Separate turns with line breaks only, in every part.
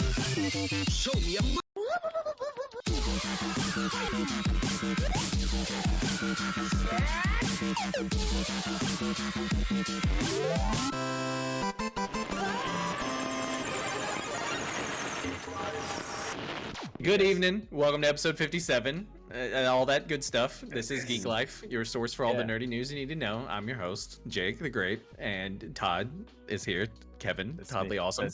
Show me a
Good evening. Welcome to episode 57 and all that good stuff. This is Geeklife, your source for all the nerdy news you need to know. I'm your host, Jake the Great, and Todd is here. Kevin, Toddly Awesome.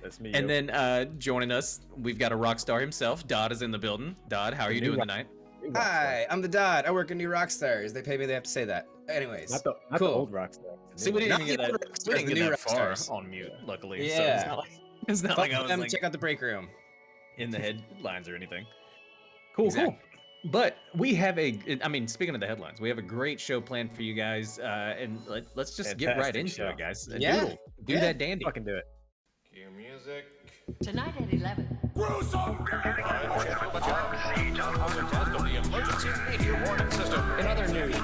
That's me.
And then joining us, we've got a rock star himself. Dodd is in the building. Dodd, how are you doing tonight?
Hi, I'm the Dodd. I work in New Rockstars. They pay me, they have to say that. Anyways,
not the old Rockstar.
See, we didn't even get that, we didn't get that far
Rockstars.
on mute, luckily.
Yeah.
So it's not like I was like
check out the break room.
in the headlines or anything. Cool,
Exactly.
cool. But we have speaking of the headlines, we have a great show planned for you guys, and let's just get right
Fantastic
into
show.
it, guys.
Yeah.
Do that dandy.
Fucking do it.
Cue music.
Tonight at 11.
In other news.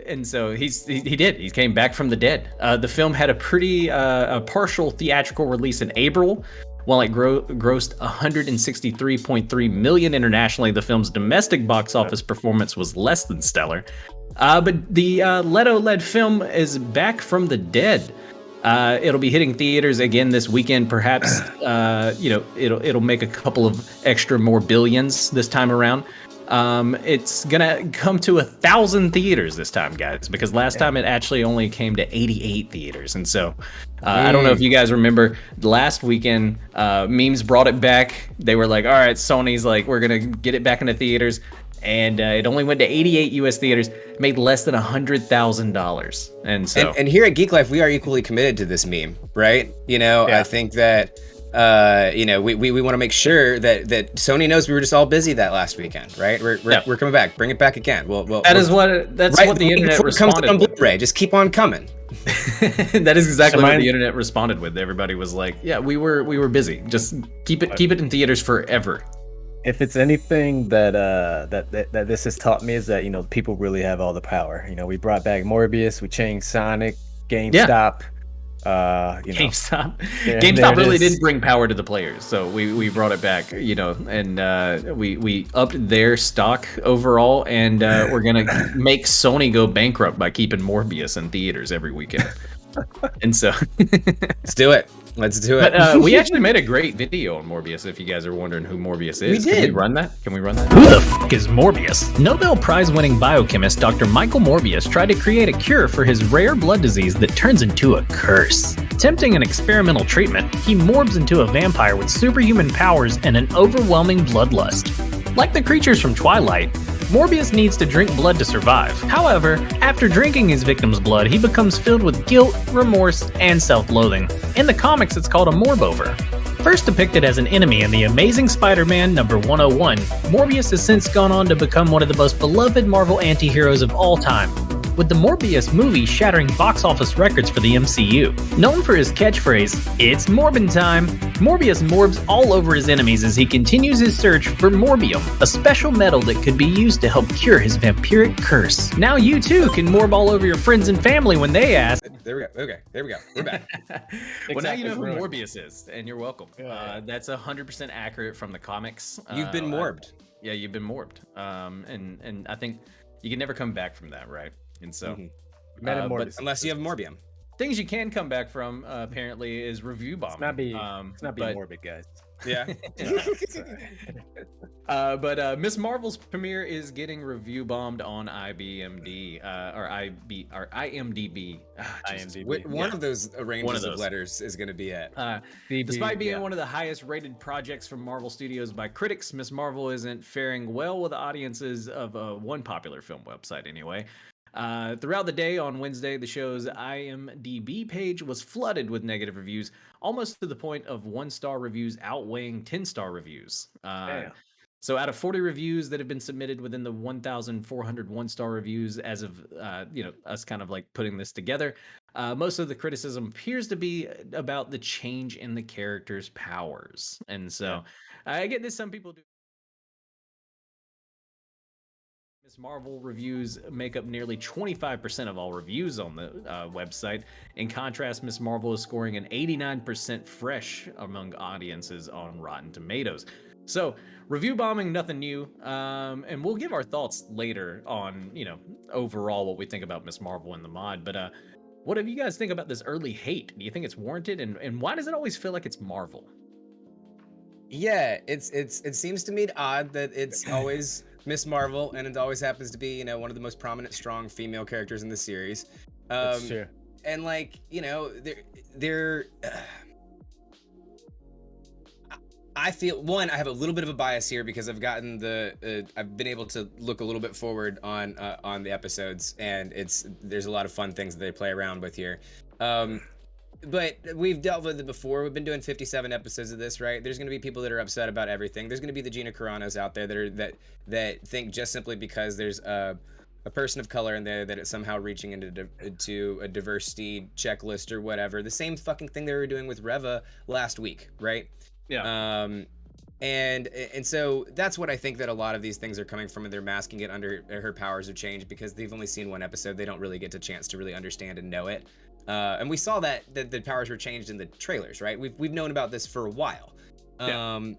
And so he did. He came back from the dead. The film had a pretty a partial theatrical release in April. While it grossed 163.3 million internationally, the film's domestic box office performance was less than stellar. But the Leto-led film is back from the dead. It'll be hitting theaters again this weekend. Perhaps it'll make a couple of extra more billions this time around. It's gonna come to 1,000 theaters this time, guys, because last time it actually only came to 88 theaters. And so I don't know if you guys remember last weekend, memes brought it back. They were like, all right, Sony's like, we're gonna get it back into theaters. And it only went to 88 US theaters, made less than $100,000. And so
And here at Geek Life, we are equally committed to this meme, right? I think that we want to make sure that Sony knows we were just all busy that last weekend, right? We're coming back. Bring it back again.
that's what the internet responded
on
with.
Blu-ray. Just keep on coming.
That is exactly what the internet responded with. Everybody was like, "Yeah, we were busy. Just keep it in theaters forever."
If it's anything that this has taught me is that people really have all the power. We brought back Morbius, we changed Sonic, GameStop.
GameStop.
Yeah,
GameStop really didn't bring power to the players, so we brought it back. And we upped their stock overall, and we're gonna make Sony go bankrupt by keeping Morbius in theaters every weekend. And so
Let's do it. Let's do it.
But we actually made a great video on Morbius, if you guys are wondering who Morbius is.
We did.
Can we run that?
Who the f*** is Morbius? Nobel Prize-winning biochemist Dr. Michael Morbius tried to create a cure for his rare blood disease that turns into a curse. Attempting an experimental treatment, he morbs into a vampire with superhuman powers and an overwhelming bloodlust. Like the creatures from Twilight, Morbius needs to drink blood to survive. However, after drinking his victim's blood, he becomes filled with guilt, remorse, and self-loathing. In the comics, it's called a morbover. First depicted as an enemy in The Amazing Spider-Man number 101, Morbius has since gone on to become one of the most beloved Marvel anti-heroes of all time, with the Morbius movie shattering box office records for the MCU. Known for his catchphrase, "It's Morbin' time," Morbius morbs all over his enemies as he continues his search for Morbium, a special metal that could be used to help cure his vampiric curse. Now you too can morb all over your friends and family when they ask.
There we go. Okay, there we go. We're back.
Well, now you know who Morbius is, and you're welcome. That's 100% accurate from the comics.
You've been morbed.
Yeah, you've been morbed. And I think you can never come back from that, right? And so,
But unless you have Morbium.
things you can come back from apparently is review bombing.
It's not being morbid, guys.
Yeah.
But Miss Marvel's premiere is getting review bombed on IMDb. IMDb.
One of those ranges of letters is going to be it.
Despite being one of the highest rated projects from Marvel Studios by critics, Miss Marvel isn't faring well with audiences of one popular film website anyway. Throughout the day on Wednesday, the show's IMDb page was flooded with negative reviews, almost to the point of 1-star reviews outweighing 10-star reviews. So out of 40 reviews that have been submitted within the 1,400 1-star reviews as of, us kind of like putting this together, most of the criticism appears to be about the change in the character's powers. And so I get this, some people do. Ms. Marvel reviews make up nearly 25% of all reviews on the website. In contrast, Ms. Marvel is scoring an 89% fresh among audiences on Rotten Tomatoes. So, review bombing, nothing new, and we'll give our thoughts later on, overall what we think about Ms. Marvel and the mod. But what do you guys think about this early hate? Do you think it's warranted, and why does it always feel like it's Marvel?
Yeah, it seems to me odd that it's always Miss Marvel, and it always happens to be one of the most prominent, strong female characters in the series.
That's true.
And they're I feel I have a little bit of a bias here because I've gotten I've been able to look a little bit forward on the episodes, and there's a lot of fun things that they play around with here. But we've dealt with it before. We've been doing 57 episodes of this, right? There's going to be people that are upset about everything. There's going to be the Gina Carano's out there that think just simply because there's a person of color in there that it's somehow reaching into a diversity checklist or whatever. The same fucking thing they were doing with Reva last week, right?
Yeah.
And so that's what I think that a lot of these things are coming from, and they're masking it under her powers of change because they've only seen one episode. They don't really get a chance to really understand and know it. And we saw that the powers were changed in the trailers, right? We've known about this for a while. But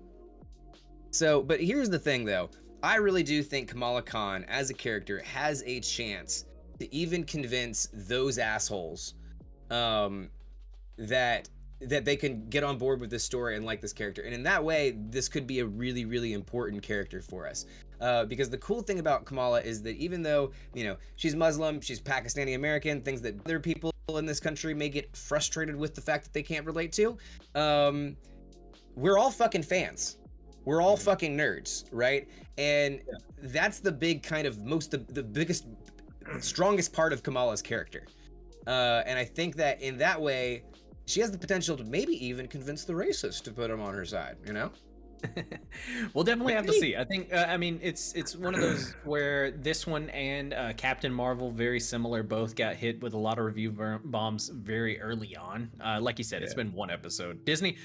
here's the thing, though. I really do think Kamala Khan, as a character, has a chance to even convince those assholes that they can get on board with this story and like this character. And in that way, this could be a really, really important character for us. Because the cool thing about Kamala is that even though, she's Muslim, she's Pakistani American, things that other people in this country may get frustrated with the fact that they can't relate to, we're all fucking fans. We're all fucking nerds, right? And that's the big kind of the biggest, strongest part of Kamala's character. And I think that in that way, she has the potential to maybe even convince the racists to put him on her side,
We'll definitely have to see. I think, it's one of those where this one and Captain Marvel, very similar, both got hit with a lot of review bombs very early on. Like you said, it's been one episode. Disney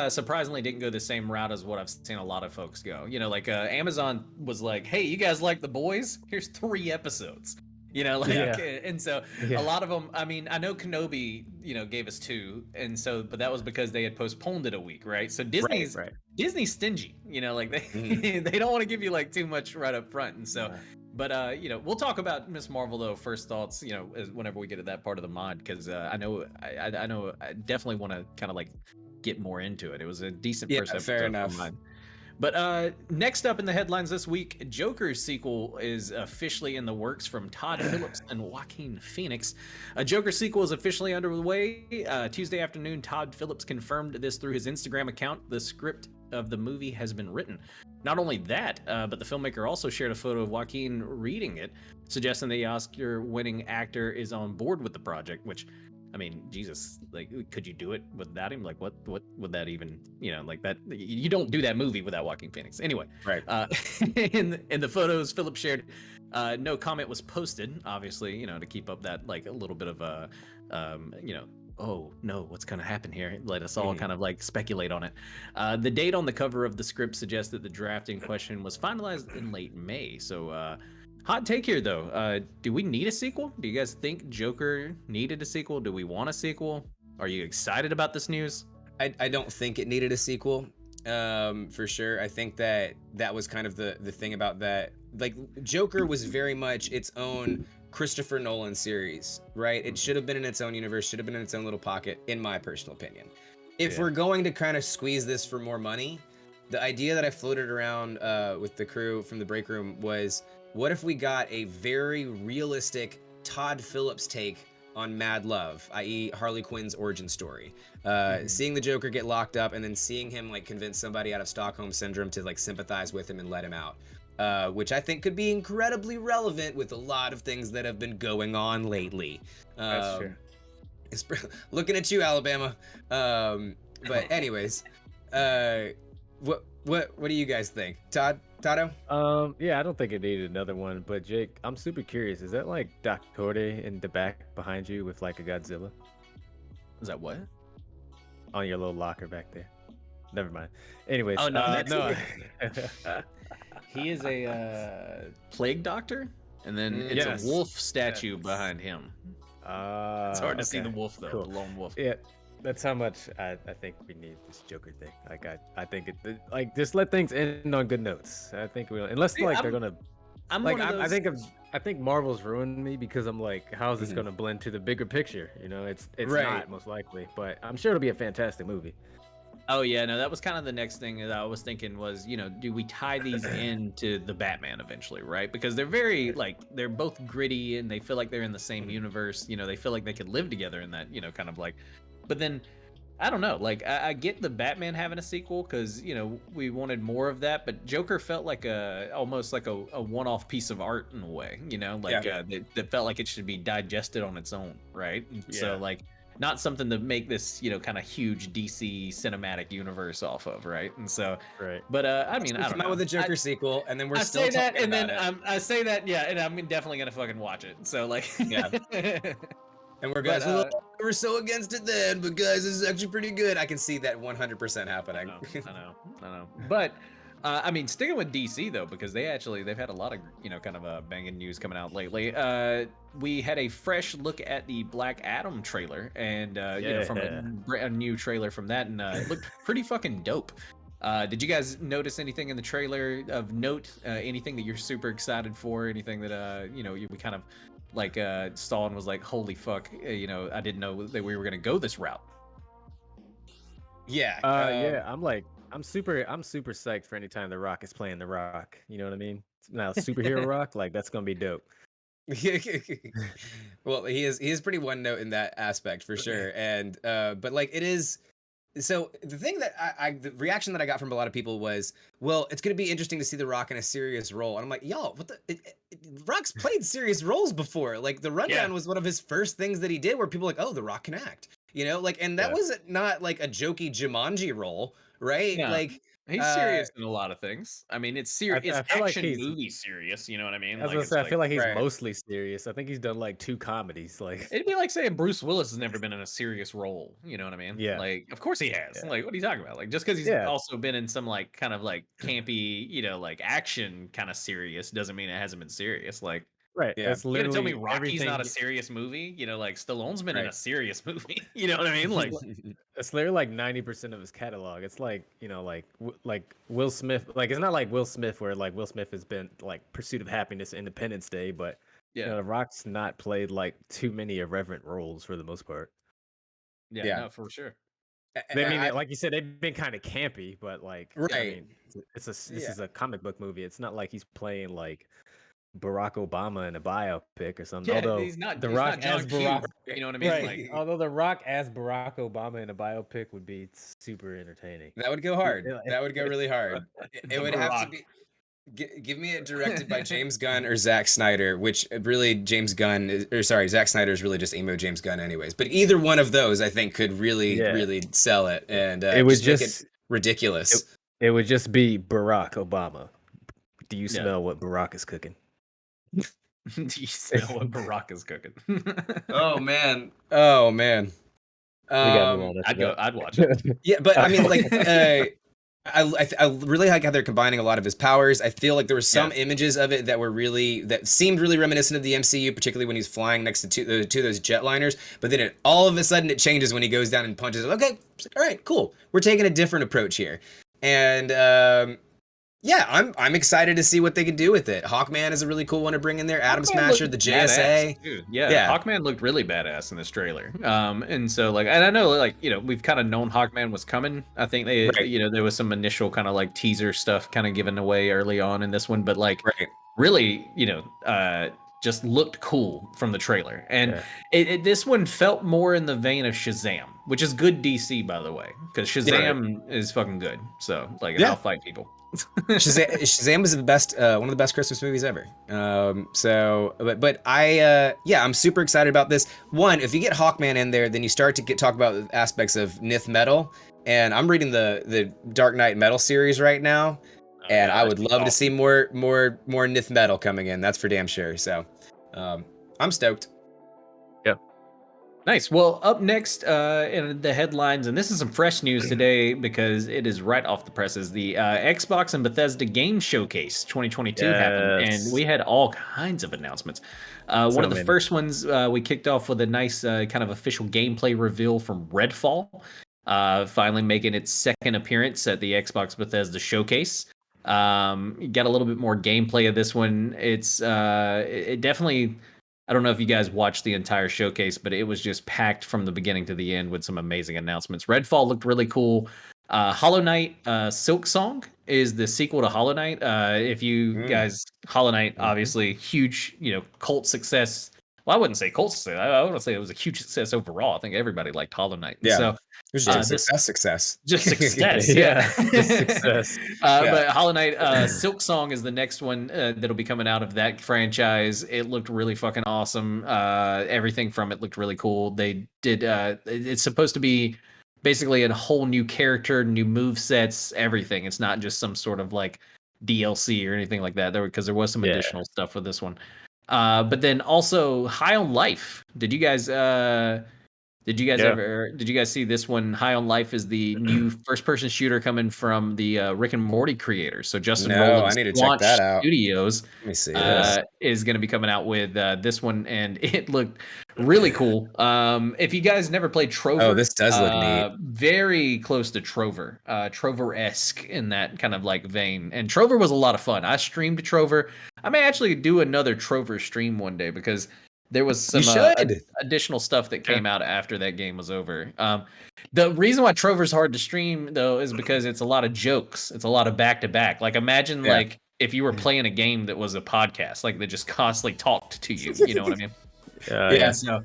surprisingly didn't go the same route as what I've seen a lot of folks go. Amazon was like, hey, you guys like The Boys? Here's 3 episodes. And so a lot of them, I know Kenobi, gave us 2, and so, but that was because they had postponed it a week, right? So Disney's stingy, they they don't want to give you too much right up front, and so, but we'll talk about Miss Marvel though. First thoughts, whenever we get to that part of the mod, because I know I definitely want to kind of get more into it. It was a decent first episode.
Fair enough.
But next up in the headlines this week, Joker's sequel is officially in the works from Todd Phillips and Joaquin Phoenix. A Joker sequel is officially underway. Tuesday afternoon, Todd Phillips confirmed this through his Instagram account. The script of the movie has been written. Not only that, but the filmmaker also shared a photo of Joaquin reading it, suggesting the Oscar-winning actor is on board with the project, which... Jesus, could you do it without him? What would that even, that, you don't do that movie without Joaquin Phoenix. Anyway,
right.
In the photos Philip shared, no comment was posted, obviously, to keep up that, a little bit of a, oh no, what's going to happen here? Let us all kind of speculate on it. The date on the cover of the script suggests that the draft in question was finalized in late May. So, hot take here, though. Do we need a sequel? Do you guys think Joker needed a sequel? Do we want a sequel? Are you excited about this news?
I don't think it needed a sequel, for sure. I think that was kind of the thing about that. Joker was very much its own Christopher Nolan series, right? It should have been in its own universe, should have been in its own little pocket, in my personal opinion. If we're going to kind of squeeze this for more money, the idea that I floated around with the crew from the break room was, what if we got a very realistic Todd Phillips take on Mad Love, i.e. Harley Quinn's origin story? Seeing the Joker get locked up and then seeing him convince somebody out of Stockholm Syndrome to sympathize with him and let him out. Which I think could be incredibly relevant with a lot of things that have been going on lately.
That's true.
Looking at you, Alabama. But anyways, what do you guys think, Tado?
Yeah, I don't think it needed another one, but Jake, I'm super curious. Is that Doctor in the back behind you with a Godzilla?
Is that what?
On your little locker back there. never mind. Anyways,
Oh, no,
no.
He is a plague doctor, and then it's
Yes.
a wolf statue behind him. It's hard to see the wolf though,
Cool.
the lone wolf.
Yeah, that's how much I think we need this Joker thing. Like I think like just let things end on good notes. I think we'll unless
See,
like they're gonna.
I'm
Like
one of those.
I think Marvel's ruined me because I'm like, how's this gonna blend to the bigger picture? You know, it's not most likely, but I'm sure it'll be a fantastic movie.
Oh yeah, no, that was kind of the next thing that I was thinking was, do we tie these into the Batman eventually, right? Because they're very like they're both gritty and they feel like they're in the same universe. They feel like they could live together in that, kind of like. But then I don't know, like I get the Batman having a sequel because we wanted more of that, but Joker felt like almost like a one-off piece of art in a way, that felt like it should be digested on its own, right? And so like. Not something to make this, kind of huge DC cinematic universe off of, right? And so, but I mean, I don't
come
know.
out with a Joker sequel, and then we're
I
still
say that,
talking
and then
about
I say that, yeah, and I'm definitely gonna fucking watch it. So like,
Yeah. And we're guys, we're so against it then, but guys, this is actually pretty good. I can see that 100% happening.
I know. But I mean, sticking with DC though, because they've had a lot of kind of banging news coming out lately. We had a fresh look at the Black Adam trailer, and from a new trailer from that, and it looked pretty fucking dope. Did you guys notice anything in the trailer of note? Anything that you're super excited for? Anything that we kind of like saw and was like, holy fuck, I didn't know that we were gonna go this route.
Yeah.
I'm super psyched for any time The Rock is playing The Rock. You know what I mean? Now superhero Rock, like that's gonna be dope.
Well, he is pretty one note in that aspect for sure. And but like it is. So the thing that the reaction that I got from a lot of people was, well, it's going to be interesting to see The Rock in a serious role. And I'm like, y'all, what Rock's played serious roles before. Like The Rundown was one of his first things that he did where people were like, oh, The Rock can act, and that was not like a jokey Jumanji role, right?
Yeah.
Like
he's serious in a lot of things. I mean, it's serious. It's
I feel
action
like
movie serious. You know what I mean?
I was gonna say, I feel like he's mostly serious. I think he's done like 2 comedies. Like
it'd be like saying Bruce Willis has never been in a serious role. You know what I mean?
Yeah.
Like, of course he has.
Yeah.
Like, what are you talking about? Like, just because he's also been in some like kind of like campy, like action kind of serious doesn't mean it hasn't been serious. Like.
Right.
Yeah.
That's
You're gonna tell me
literally
Rocky's not a serious movie? Like Stallone's been in a serious movie. You know what I mean? Like
it's literally like 90% of his catalog. It's like, like Will Smith. Like it's not like Will Smith where like Will Smith has been like Pursuit of Happiness, Independence Day, but The Rock's not played like too many irreverent roles for the most part.
Yeah, no, for sure.
Like you said, they've been kind of campy, but like
right.
This is a comic book movie. It's not like he's playing like Barack Obama in a biopic or something.
Yeah,
although
he's not
The Rock as Barack,
you know what I mean?
Right.
Like,
although The Rock as Barack Obama in a biopic would be super entertaining.
That would go hard. That would go really hard. It would have to be. Give me it directed by James Gunn or Zack Snyder, which really Zack Snyder is really just emo James Gunn anyways. But either one of those, I think, could really sell it, and
it would
just make it ridiculous.
It would just be Barack Obama. Do you smell what Barack is cooking?
Do you smell what Barack is cooking?
Oh man.
I'd watch it.
Yeah, but I mean, like, I really like how they're combining a lot of his powers. I feel like there were some images of it that seemed really reminiscent of the MCU, particularly when he's flying next to two of those jetliners. But then all of a sudden it changes when he goes down and punches. Okay, all right, cool. We're taking a different approach here, and I'm excited to see what they can do with it. Hawkman is a really cool one to bring in there. Atom Smasher, the JSA.
Dude, yeah, Hawkman looked really badass in this trailer. And so like, and I know like, we've kind of known Hawkman was coming. I think they, there was some initial kind of like teaser stuff kind of given away early on in this one, but like really, just looked cool from the trailer. And this one felt more in the vein of Shazam, which is good DC, by the way, because Shazam is fucking good. So like, I'll fight people.
Shazam was the best, one of the best Christmas movies ever. I'm super excited about this. One, if you get Hawkman in there, then you start to talk about aspects of Nith metal, and I'm reading the Dark Knight metal series right now, and I would love to see more Nith metal coming in. That's for damn sure. So, I'm stoked.
Yep.
Nice. Well, up next in the headlines, and this is some fresh news today because it is right off the presses. The Xbox and Bethesda Game Showcase 2022 happened, and we had all kinds of announcements. One of the first ones we kicked off with a nice kind of official gameplay reveal from Redfall, finally making its second appearance at the Xbox Bethesda Showcase. You got a little bit more gameplay of this one. It definitely. I don't know if you guys watched the entire showcase, but it was just packed from the beginning to the end with some amazing announcements. Redfall looked really cool. Hollow Knight Silk Song is the sequel to Hollow Knight. If you guys, Hollow Knight, obviously huge, cult success. Well, I wouldn't say cult success. I want to say it was a huge success overall. I think everybody liked Hollow Knight.
Yeah.
So,
it was just success.
Just success.
Yeah. Just success.
But Hollow Knight Silk Song is the next one that'll be coming out of that franchise. It looked really fucking awesome. Everything from it looked really cool. They did. It's supposed to be basically a whole new character, new move sets, everything. It's not just some sort of like DLC or anything like that. Because there was some additional stuff with this one. But then also High on Life. Did you guys see this one? High on Life is the new first-person shooter coming from the Rick and Morty creators. So Justin Roiland's
I need to check that out.
Studios
Let me see
is going to be coming out with this one, and it looked really cool. If you guys never played Trover,
this does look neat.
Very close to Trover, Trover-esque in that kind of like vein. And Trover was a lot of fun. I streamed Trover. I may actually do another Trover stream one day because there was some additional stuff that came out after that game was over. The reason why Trover's hard to stream though is because it's a lot of jokes. It's a lot of back to back. Like imagine like if you were playing a game that was a podcast, like that just constantly talked to you. You know what I mean?
Yeah.
So,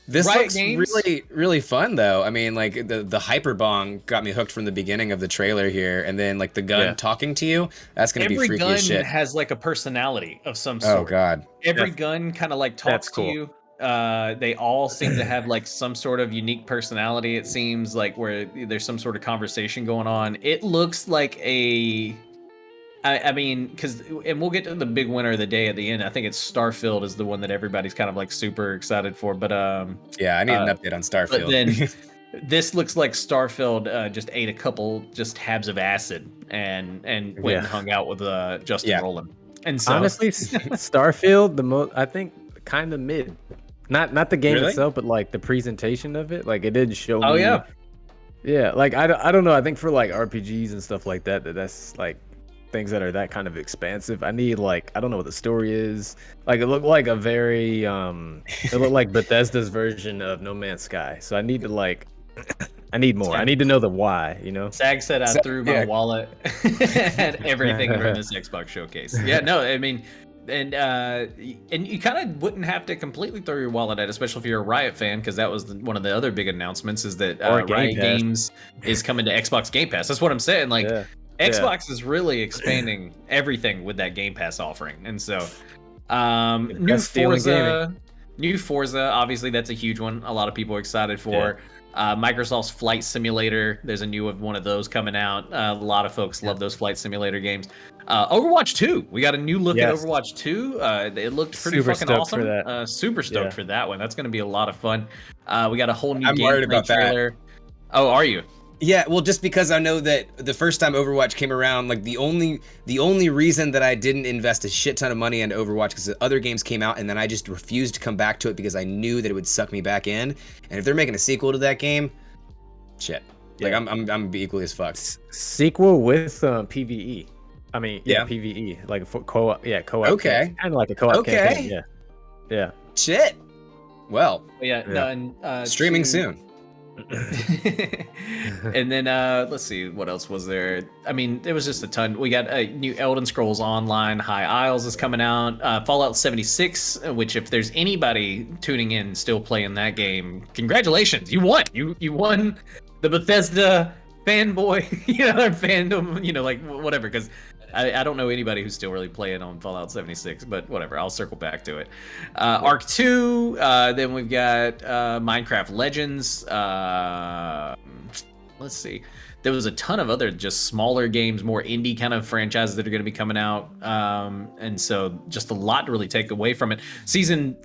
this
Riot
looks
Games?
really, really fun, though. I mean, like the hyperbong got me hooked from the beginning of the trailer here, and then like the gun talking to you. That's gonna be freaky as shit.
Every gun has like a personality of some sort.
Oh god.
Every gun kind of like talks to you. They all seem to have like some sort of unique personality. It seems like where there's some sort of conversation going on. It looks like I mean, and we'll get to the big winner of the day at the end. I think it's Starfield is the one that everybody's kind of like super excited for. But
yeah, I need an update on Starfield.
But then this looks like Starfield just ate a couple just habs of acid and went and hung out with Justin Roiland. And so
honestly, Starfield, I think kind of mid. Not the game itself, but like the presentation of it. Like it didn't show me.
Oh yeah.
Like I don't know. I think for like RPGs and stuff like that, that's like things that are that kind of expansive. I need like I don't know what the story is. Like it looked like a very it looked like Bethesda's version of No Man's Sky. So I need to like I need more. I need to know the why,
Sag said I threw my wallet at everything from this Xbox showcase. Yeah, no, I mean and you kind of wouldn't have to completely throw your wallet at, especially if you're a Riot fan, because that was one of the other big announcements is that Riot Games is coming to Xbox Game Pass. That's what I'm saying. Like Xbox is really expanding everything with that Game Pass offering. And so new Forza, obviously that's a huge one. A lot of people are excited for. Microsoft's Flight Simulator, there's a new one of those coming out. A lot of folks love those flight simulator games. Overwatch 2, we got a new look at Overwatch 2. It looked pretty fucking awesome. For that. Super stoked for that one. That's going to be a lot of fun. We got a whole new gameplay trailer. That. Oh, are you?
Yeah, well, just because I know that the first time Overwatch came around, like the only reason that I didn't invest a shit ton of money into Overwatch because the other games came out and then I just refused to come back to it because I knew that it would suck me back in. And if they're making a sequel to that game, shit, like I'm gonna be equally as fucked.
Sequel with PVE. I mean, PVE, like co-op. Yeah, co-op.
Okay,
kind of like a co-op campaign. Yeah.
Shit. Well.
And
streaming soon.
And then let's see what else was there. I mean, there was just a ton. We got a new Elden Scrolls Online High Isles is coming out. Fallout 76, which if there's anybody tuning in still playing that game, congratulations, you won. You won the Bethesda fanboy, or fandom, like whatever. Because I don't know anybody who's still really playing on Fallout 76, but whatever. I'll circle back to it. Arc 2. Then we've got Minecraft Legends. let's see. There was a ton of other just smaller games, more indie kind of franchises that are going to be coming out, and so just a lot to really take away from it. Season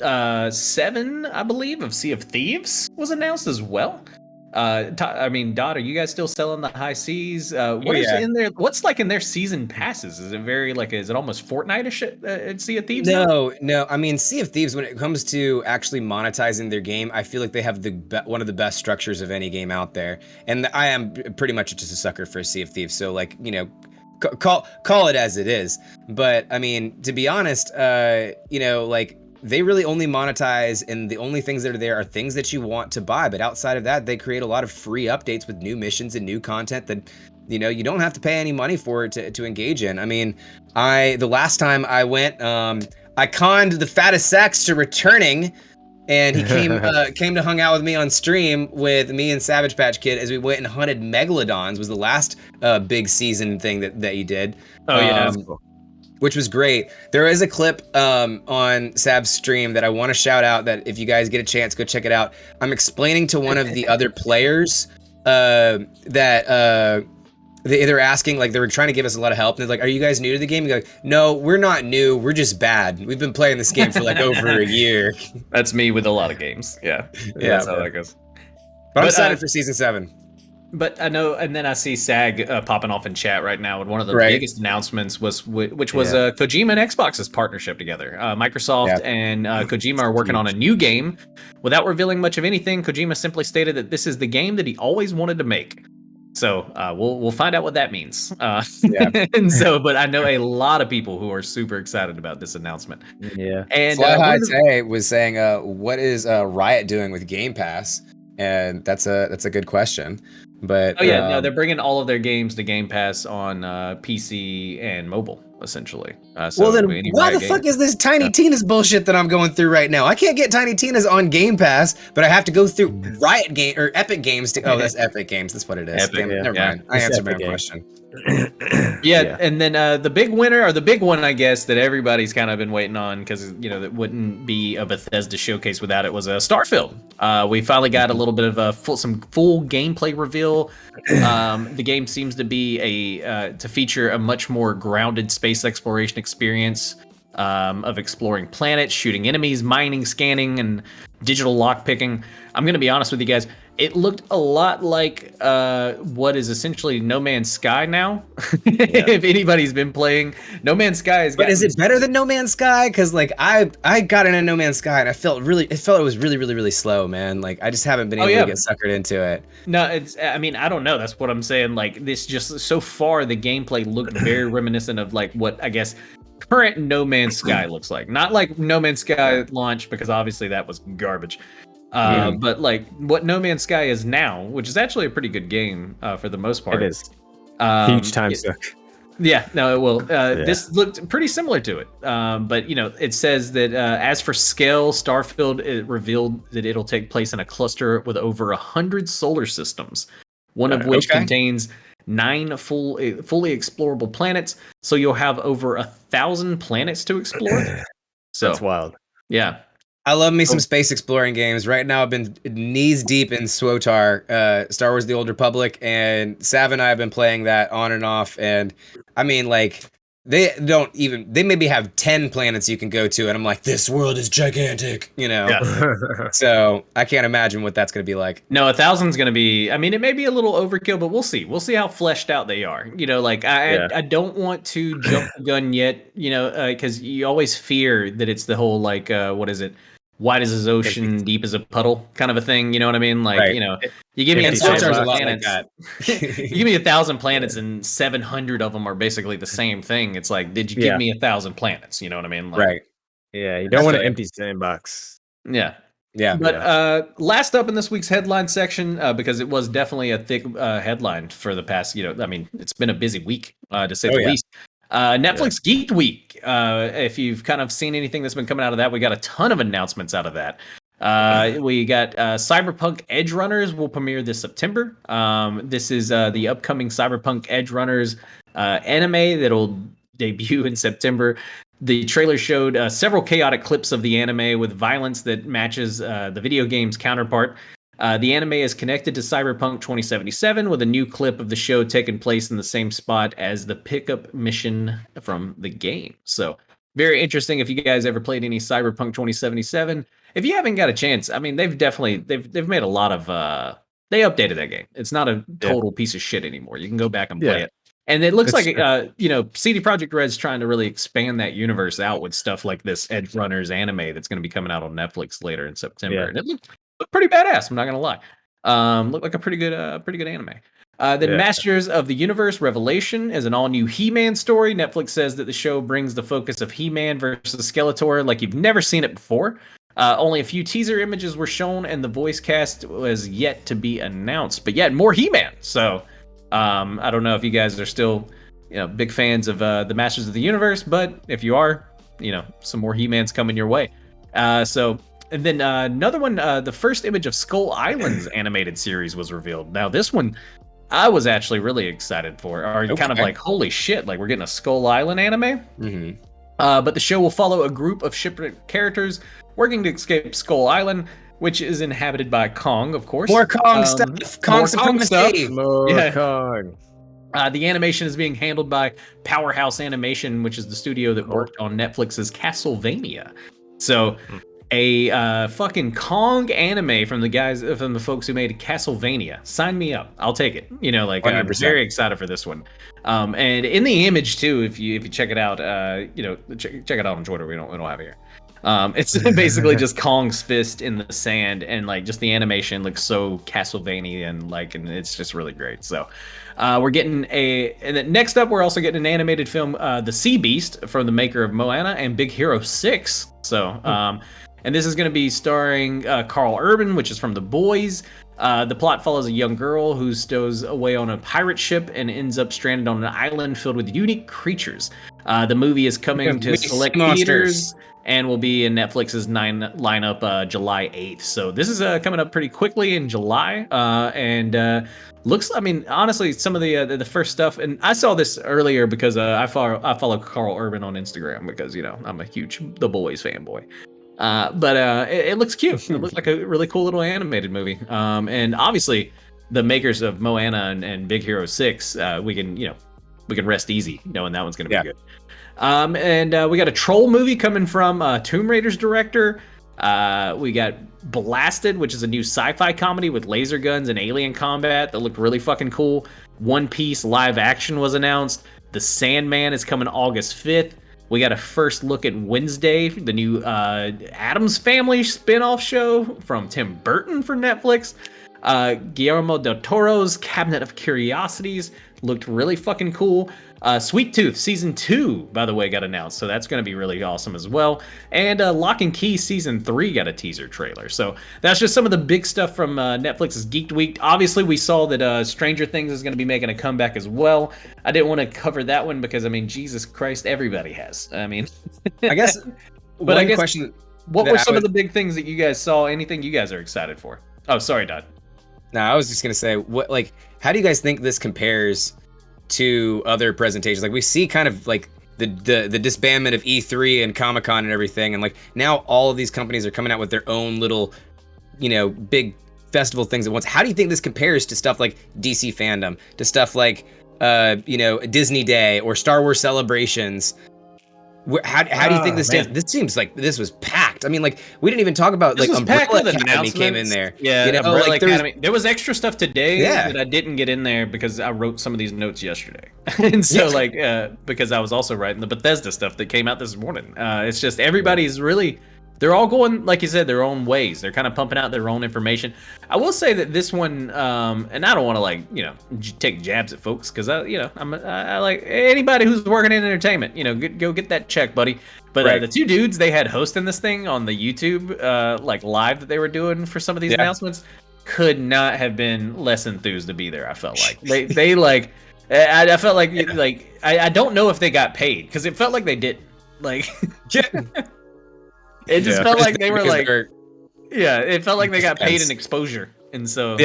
7, I believe, of Sea of Thieves was announced as well. Dot, are you guys still selling the high seas? What is in there? What's like in their season passes? Is it is it almost Fortnite-ish at Sea of Thieves?
No. I mean, Sea of Thieves, when it comes to actually monetizing their game, I feel like they have one of the best structures of any game out there. And I am pretty much just a sucker for Sea of Thieves. So like, call it as it is. But I mean, to be honest, like, they really only monetize, and the only things that are there are things that you want to buy. But outside of that, they create a lot of free updates with new missions and new content that, you don't have to pay any money for it to engage in. I mean, the last time I went, I conned the fattest sacks to returning, and he came to hung out with me on stream with me and Savage Patch Kid as we went and hunted megalodons. Was the last big season thing that he did.
Oh yeah, that's cool.
Which was great. There is a clip on Sab's stream that I want to shout out, that if you guys get a chance, go check it out. I'm explaining to one of the other players that they're asking, like, they were trying to give us a lot of help. And they're like, are you guys new to the game? You go, no, we're not new. We're just bad. We've been playing this game for like over a year.
That's me with a lot of games. Yeah. That's how that goes.
But I'm excited for season 7.
But I know, and then I see SAG popping off in chat right now, and one of the biggest announcements was Kojima and Xbox's partnership together. Microsoft and Kojima are working on a new game. Without revealing much of anything, Kojima simply stated that this is the game that he always wanted to make. So we'll find out what that means. And so, but I know a lot of people who are super excited about this announcement.
Yeah. And Fly High today was saying, "What is Riot doing with Game Pass?" And that's a good question. But
they're bringing all of their games to Game Pass on PC and mobile, essentially.
Well, then why the fuck is this Tiny Tina's bullshit that I'm going through right now? I can't get Tiny Tina's on Game Pass, but I have to go through Riot Game or Epic Games to. Oh, that's Epic Games. That's what it is. Never mind. I answered my own question.
And then the big winner, or the big one, I guess, that everybody's kind of been waiting on, because that wouldn't be a Bethesda showcase without it, was Starfield. We finally got a little bit of some full gameplay reveal. The game seems to be to feature a much more grounded space exploration experience of exploring planets, shooting enemies, mining, scanning, and digital lockpicking. I'm going to be honest with you guys. It looked a lot like what is essentially No Man's Sky now. If anybody's been playing, No Man's Sky
But is it better than No Man's Sky? Because like I got into No Man's Sky and it felt it was really, really, really slow, man. Like I just haven't been able to get suckered into it.
No, I don't know. That's what I'm saying. Like this, just so far the gameplay looked very reminiscent of like what I guess current No Man's Sky looks like. Not like No Man's Sky launch, because obviously that was garbage. But like what No Man's Sky is now, which is actually a pretty good game for the most part.
It is. Huge time suck.
Yeah, no, it will. This looked pretty similar to it. But it says that as for scale, Starfield, it revealed that it'll take place in a cluster with over 100 solar systems, one of which contains 9 fully explorable planets. So you'll have over 1,000 planets to explore. So
that's wild.
Yeah.
I love me some space exploring games. Right now, I've been knees deep in SWOTAR, Star Wars: The Old Republic, and Sav and I have been playing that on and off. And I mean, like, they maybe have 10 planets you can go to, and I'm like, this world is gigantic, So I can't imagine what that's going to be like.
No, 1,000's going to be, I mean, it may be a little overkill, but we'll see. We'll see how fleshed out they are. I don't want to jump the gun yet, because you always fear that it's the whole, like, what is it? Wide as the ocean, deep as a puddle, kind of a thing. You know what I mean? Like, you give me 1,000 planets. You give me 1,000 planets, and 700 of them are basically the same thing. It's like, did you give me 1,000 planets? You know what I mean? Like,
right.
Yeah, you don't want an empty sandbox.
Yeah.
Yeah.
But last up in this week's headline section, because it was definitely a thick headline for the past, it's been a busy week, to say the least. Netflix Geeked Week. If you've kind of seen anything that's been coming out of that, we got a ton of announcements out of that. We got Cyberpunk Edge Runners will premiere this September. This is the upcoming Cyberpunk Edge Runners anime that'll debut in September. The trailer showed several chaotic clips of the anime with violence that matches the video game's counterpart. The anime is connected to Cyberpunk 2077 with a new clip of the show taking place in the same spot as the pickup mission from the game. So very interesting. If you guys ever played any Cyberpunk 2077, if you haven't got a chance, I mean, they've made a lot of they updated that game. It's not a total piece of shit anymore. You can go back and play it. And it looks like CD Projekt Red's trying to really expand that universe out with stuff like this Edge Runners anime that's going to be coming out on Netflix later in September. And it looked pretty badass. I'm not gonna lie. Looked like a pretty good anime. Then Masters of the Universe Revelation is an all-new He-Man story. Netflix says that the show brings the focus of He-Man versus Skeletor like you've never seen it before. Only a few teaser images were shown, and the voice cast was yet to be announced. But yet, more He-Man. So, I don't know if you guys are still, big fans of the Masters of the Universe, but if you are, some more He-Man's coming your way. And then another one, the first image of Skull Island's animated series was revealed. Now, this one I was actually really excited for. Kind of like, holy shit, like we're getting a Skull Island anime? Mm-hmm. But the show will follow a group of shipwrecked characters working to escape Skull Island, which is inhabited by Kong, of course.
More Kong stuff. Kong supremacy.
More Kong.
The animation is being handled by Powerhouse Animation, which is the studio that worked on Netflix's Castlevania. So a fucking Kong anime from the folks who made Castlevania. Sign me up. I'll take it. I'm very excited for this one. And in the image too, if you check it out, check it out on Twitter. We don't have it here. It's basically just Kong's fist in the sand, and like just the animation looks so Castlevania and it's just really great. So we're getting and then next up we're also getting an animated film, The Sea Beast, from the maker of Moana and Big Hero 6. So and this is going to be starring Carl Urban, which is from The Boys. The plot follows a young girl who stows away on a pirate ship and ends up stranded on an island filled with unique creatures. The movie is coming to select theaters and will be in Netflix's lineup July 8th. So this is coming up pretty quickly in July. And looks, I mean, honestly, some of the first stuff, and I saw this earlier because I follow Carl Urban on Instagram because, I'm a huge The Boys fanboy. But it looks cute. It looks like a really cool little animated movie. And obviously, the makers of Moana and Big Hero 6, we can rest easy knowing that one's going to be good. And we got a troll movie coming from Tomb Raider's director. We got Blasted, which is a new sci-fi comedy with laser guns and alien combat that looked really fucking cool. One Piece live action was announced. The Sandman is coming August 5th. We got a first look at Wednesday, the new Addams Family spin-off show from Tim Burton for Netflix. Guillermo del Toro's Cabinet of Curiosities looked really fucking cool. Sweet Tooth Season 2, by the way, got announced, so that's going to be really awesome as well. And Lock and Key Season 3 got a teaser trailer. So that's just some of the big stuff from Netflix's Geeked Week. Obviously, we saw that Stranger Things is going to be making a comeback as well. I didn't want to cover that one because, I mean, Jesus Christ, everybody has. I mean...
I guess...
But I guess, question what were some of the big things that you guys saw? Anything you guys are excited for? Oh, sorry, Dad.
No, I was just going to say, how do you guys think this compares to other presentations? Like, we see kind of like the disbandment of E3 and Comic-Con and everything, and like now all of these companies are coming out with their own little, big festival things at once. How do you think this compares to stuff like DC Fandom, to stuff like Disney Day or Star Wars Celebrations? How do you think this stands? This seems like this was packed. I mean, like, we didn't even talk about like Umbrella Academy came in there.
Yeah, Umbrella Academy. There was extra stuff today that I didn't get in there because I wrote some of these notes yesterday, and so because I was also writing the Bethesda stuff that came out this morning. It's just everybody's really. They're all going, like you said, their own ways. They're kind of pumping out their own information. I will say that this one, and I don't want to take jabs at folks because I like anybody who's working in entertainment. Go get that check, buddy. But the two dudes they had hosting this thing on the YouTube, live that they were doing for some of these announcements, could not have been less enthused to be there. I felt like they like. I felt like I don't know if they got paid because it felt like they didn't It just felt like they were like, it felt like they got paid in exposure, and so.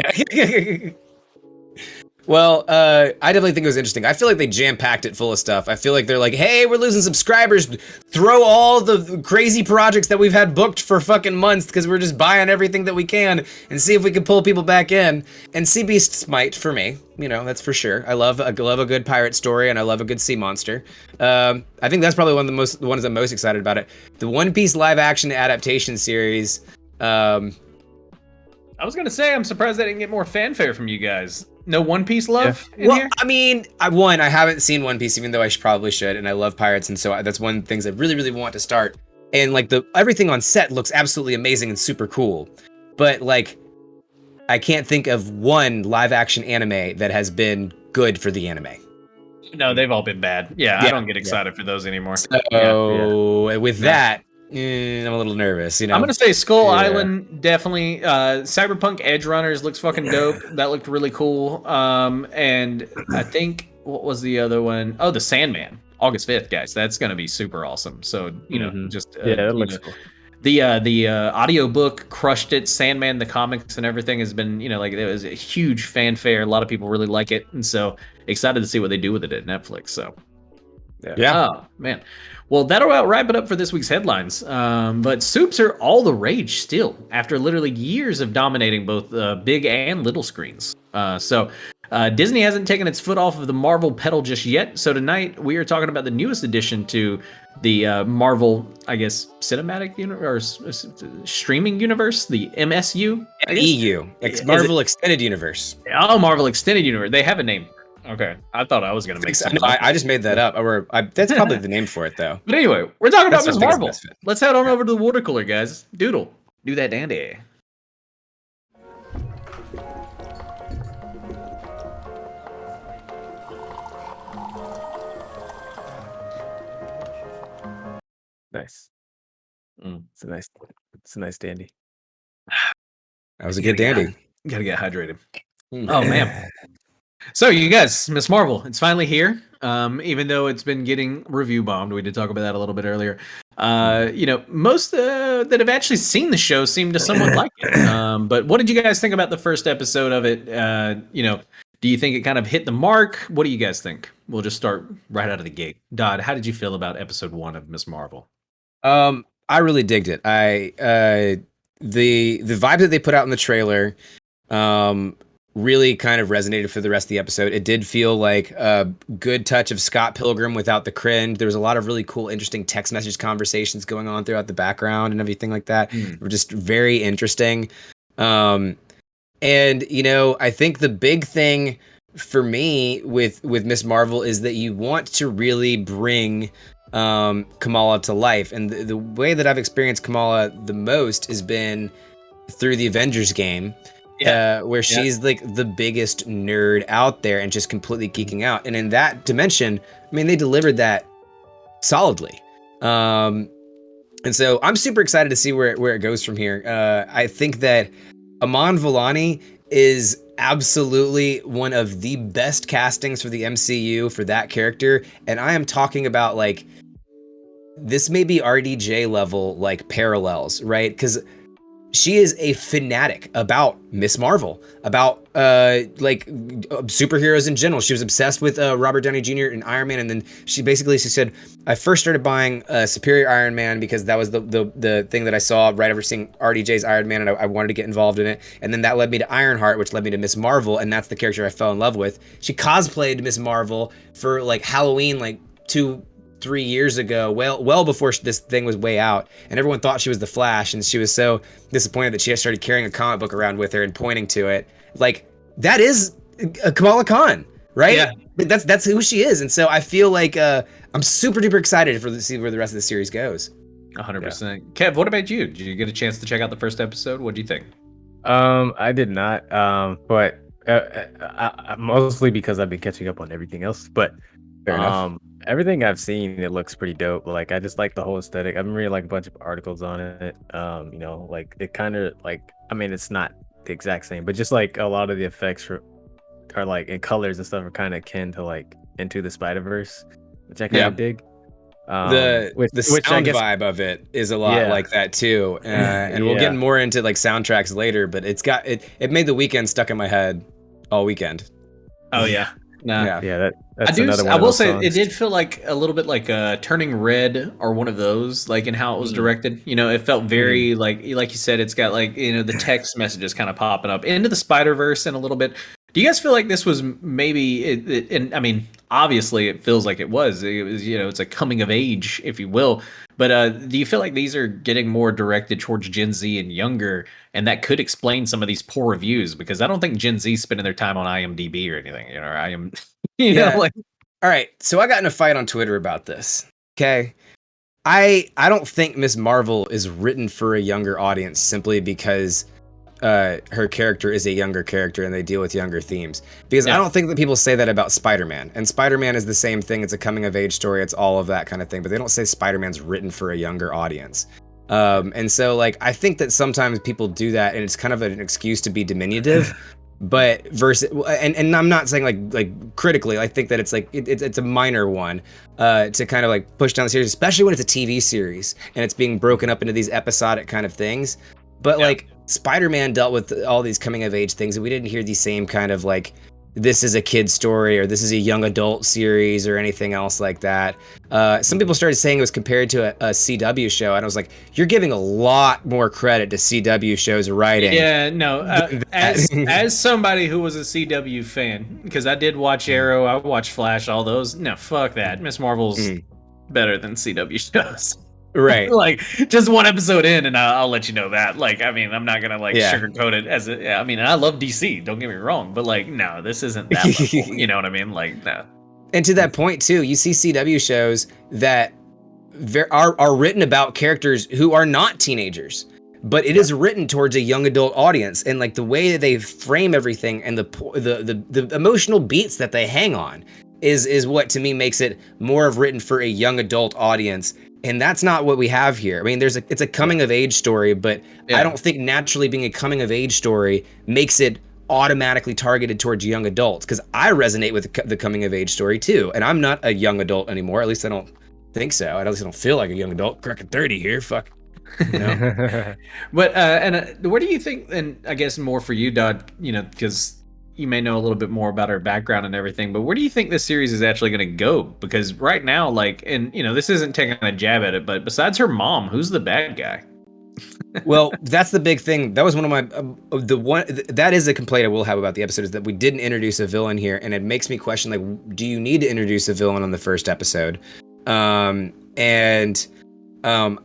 Well, I definitely think it was interesting. I feel like they jam-packed it full of stuff. I feel like they're like, hey, we're losing subscribers. Throw all the crazy projects that we've had booked for fucking months because we're just buying everything that we can and see if we can pull people back in. And Sea Beast's might for me, that's for sure. I love a good pirate story and I love a good sea monster. I think that's probably one of the ones I'm most excited about it. The One Piece live-action adaptation series.
I was gonna say I'm surprised I didn't get more fanfare from you guys. No One Piece love in here?
I mean, I haven't seen One Piece, even though I probably should, and I love pirates, and so that's one of the things I really, really want to start. And like everything on set looks absolutely amazing and super cool, but like, I can't think of one live-action anime that has been good for the anime.
No, they've all been bad. Yeah, I don't get excited for those anymore.
So with that, I'm a little nervous,
I'm gonna say Skull Island definitely. Cyberpunk Edge Runners looks fucking dope. That looked really cool. And I think what was the other one? Oh, the Sandman, August 5th, guys. That's gonna be super awesome. So
that looks cool.
The audiobook crushed it. Sandman, the comics and everything has been, it was a huge fanfare. A lot of people really like it, and so excited to see what they do with it at Netflix. So
yeah.
Oh man. Well, that'll wrap it up for this week's headlines. But soups are all the rage still, after literally years of dominating both big and little screens. So Disney hasn't taken its foot off of the Marvel pedal just yet. So tonight we are talking about the newest addition to the Marvel, I guess, cinematic universe, or streaming universe, the MSU.
EU, Marvel Extended Universe.
Oh, Marvel Extended Universe. They have a name. Okay, I thought I was gonna make something.
I just made that up. That's probably the name for it, though.
But anyway, we're talking about Ms. Marvel. Let's head on over to the water cooler, guys. Doodle, do that dandy.
Nice. It's a nice dandy.
That was a good dandy.
Gotta get hydrated. Oh man. So you guys, Ms. Marvel, it's finally here. Even though it's been getting review bombed, we did talk about that a little bit earlier. Most that have actually seen the show seem to somewhat like it. But what did you guys think about the first episode of it? Do you think it kind of hit the mark? What do you guys think? We'll just start right out of the gate. Dodd, how did you feel about episode 1 of Ms. Marvel?
I really digged it. The vibe that they put out in the trailer, really kind of resonated for the rest of the episode. It did feel like a good touch of Scott Pilgrim without the cringe. There was a lot of really cool, interesting text message conversations going on throughout the background and everything like that. Were just very interesting. And I think the big thing for me with Ms. Marvel is that you want to really bring Kamala to life. And the way that I've experienced Kamala the most has been through the Avengers game. Where she's like the biggest nerd out there and just completely geeking out. And in that dimension, I mean, they delivered that solidly. And so I'm super excited to see where it goes from here. I think that Aman Vellani is absolutely one of the best castings for the MCU for that character. And I am talking about like, this may be RDJ level, like parallels, right? Because she is a fanatic about Ms. Marvel, about superheroes in general. She was obsessed with Robert Downey Jr. and Iron Man, and then she said, I first started buying Superior Iron Man because that was the thing that I saw right after seeing RDJ's Iron Man, and I wanted to get involved in it. And then that led me to Ironheart, which led me to Ms. Marvel, and that's the character I fell in love with. She cosplayed Ms. Marvel for like Halloween, like 2-3 years ago, well before this thing was way out, and everyone thought she was the Flash, and she was so disappointed that she started carrying a comic book around with her and pointing to it. Like, that is Kamala Khan, right? Yeah. That's who she is, and so I feel like I'm super duper excited to see where the rest of the series goes.
100%. Kev, what about you? Did you get a chance to check out the first episode? What do you think?
I did not, but mostly because I've been catching up on everything else. But fair enough. Everything I've seen, it looks pretty dope. Like, I just like the whole aesthetic. I've been reading like a bunch of articles on it. Like it kind of like, I mean, it's not the exact same, but just like a lot of the effects are like, and colors and stuff are kind of akin to like Into the Spider-Verse, which I kind of dig.
The sound vibe of it is a lot like that too, and we'll get more into like soundtracks later. But it made the weekend stuck in my head all weekend.
Oh yeah. Nah.
Yeah.
That's another one.
I
of
will
those
say
songs.
it did feel like a little bit like Turning Red or one of those, like in how it was directed. You know, it felt very like you said, it's got like, you know, the text messages kind of popping up into the Spider-Verse and a little bit. Do you guys feel like this was maybe and I mean, obviously it feels like it was, you know, it's a coming of age, if you will. But do you feel like these are getting more directed towards Gen Z and younger, and that could explain some of these poor reviews? Because I don't think Gen Z spending their time on IMDb or anything, you know, or you know, like.
All right, so I got in a fight on Twitter about this. Okay, I don't think Miss Marvel is written for a younger audience simply because her character is a younger character and they deal with younger themes. Because I don't think that people say that about Spider-Man. And Spider-Man is the same thing. It's a coming of age story. It's all of that kind of thing. But they don't say Spider-Man's written for a younger audience. And so like I think that sometimes people do that and it's kind of an excuse to be diminutive. But versus and I'm not saying like critically, I think that it's like it's a minor one to kind of like push down the series, especially when it's a TV series and it's being broken up into these episodic kind of things. But like Spider-Man dealt with all these coming of age things, and we didn't hear the same kind of like this is a kid's story or this is a young adult series or anything else like that. Some people started saying it was compared to a CW show, and I was like, you're giving a lot more credit to CW shows writing.
Yeah, no. As somebody who was a CW fan, because I did watch Arrow, I watched Flash, all those. No, fuck that. Miss Marvel's better than CW shows.
Right.
Like just one episode in, and I'll let you know that. Like, I mean, I'm not gonna like sugarcoat it as a. I mean, I love DC. Don't get me wrong, but like, no, this isn't that level. You know what I mean? Like, no.
And to that point too, you see CW shows that are written about characters who are not teenagers, but it is written towards a young adult audience, and like the way that they frame everything and the emotional beats that they hang on is what to me makes it more of written for a young adult audience. And that's not what we have here. I mean, it's a coming of age story, but I don't think naturally being a coming of age story makes it automatically targeted towards young adults. Because I resonate with the coming of age story too, and I'm not a young adult anymore. At least I don't think so. At least I don't feel like a young adult. Cracking 30 here, fuck. You know?
But what do you think? And I guess more for you, Dodd. You know, because you may know a little bit more about her background and everything, but where do you think this series is actually going to go? Because right now, like, and you know, this isn't taking a jab at it, but besides her mom, who's the bad guy?
Well, that's the big thing. That was one of my that is a complaint I will have about the episode, is that we didn't introduce a villain here, and it makes me question, like, do you need to introduce a villain on the first episode? I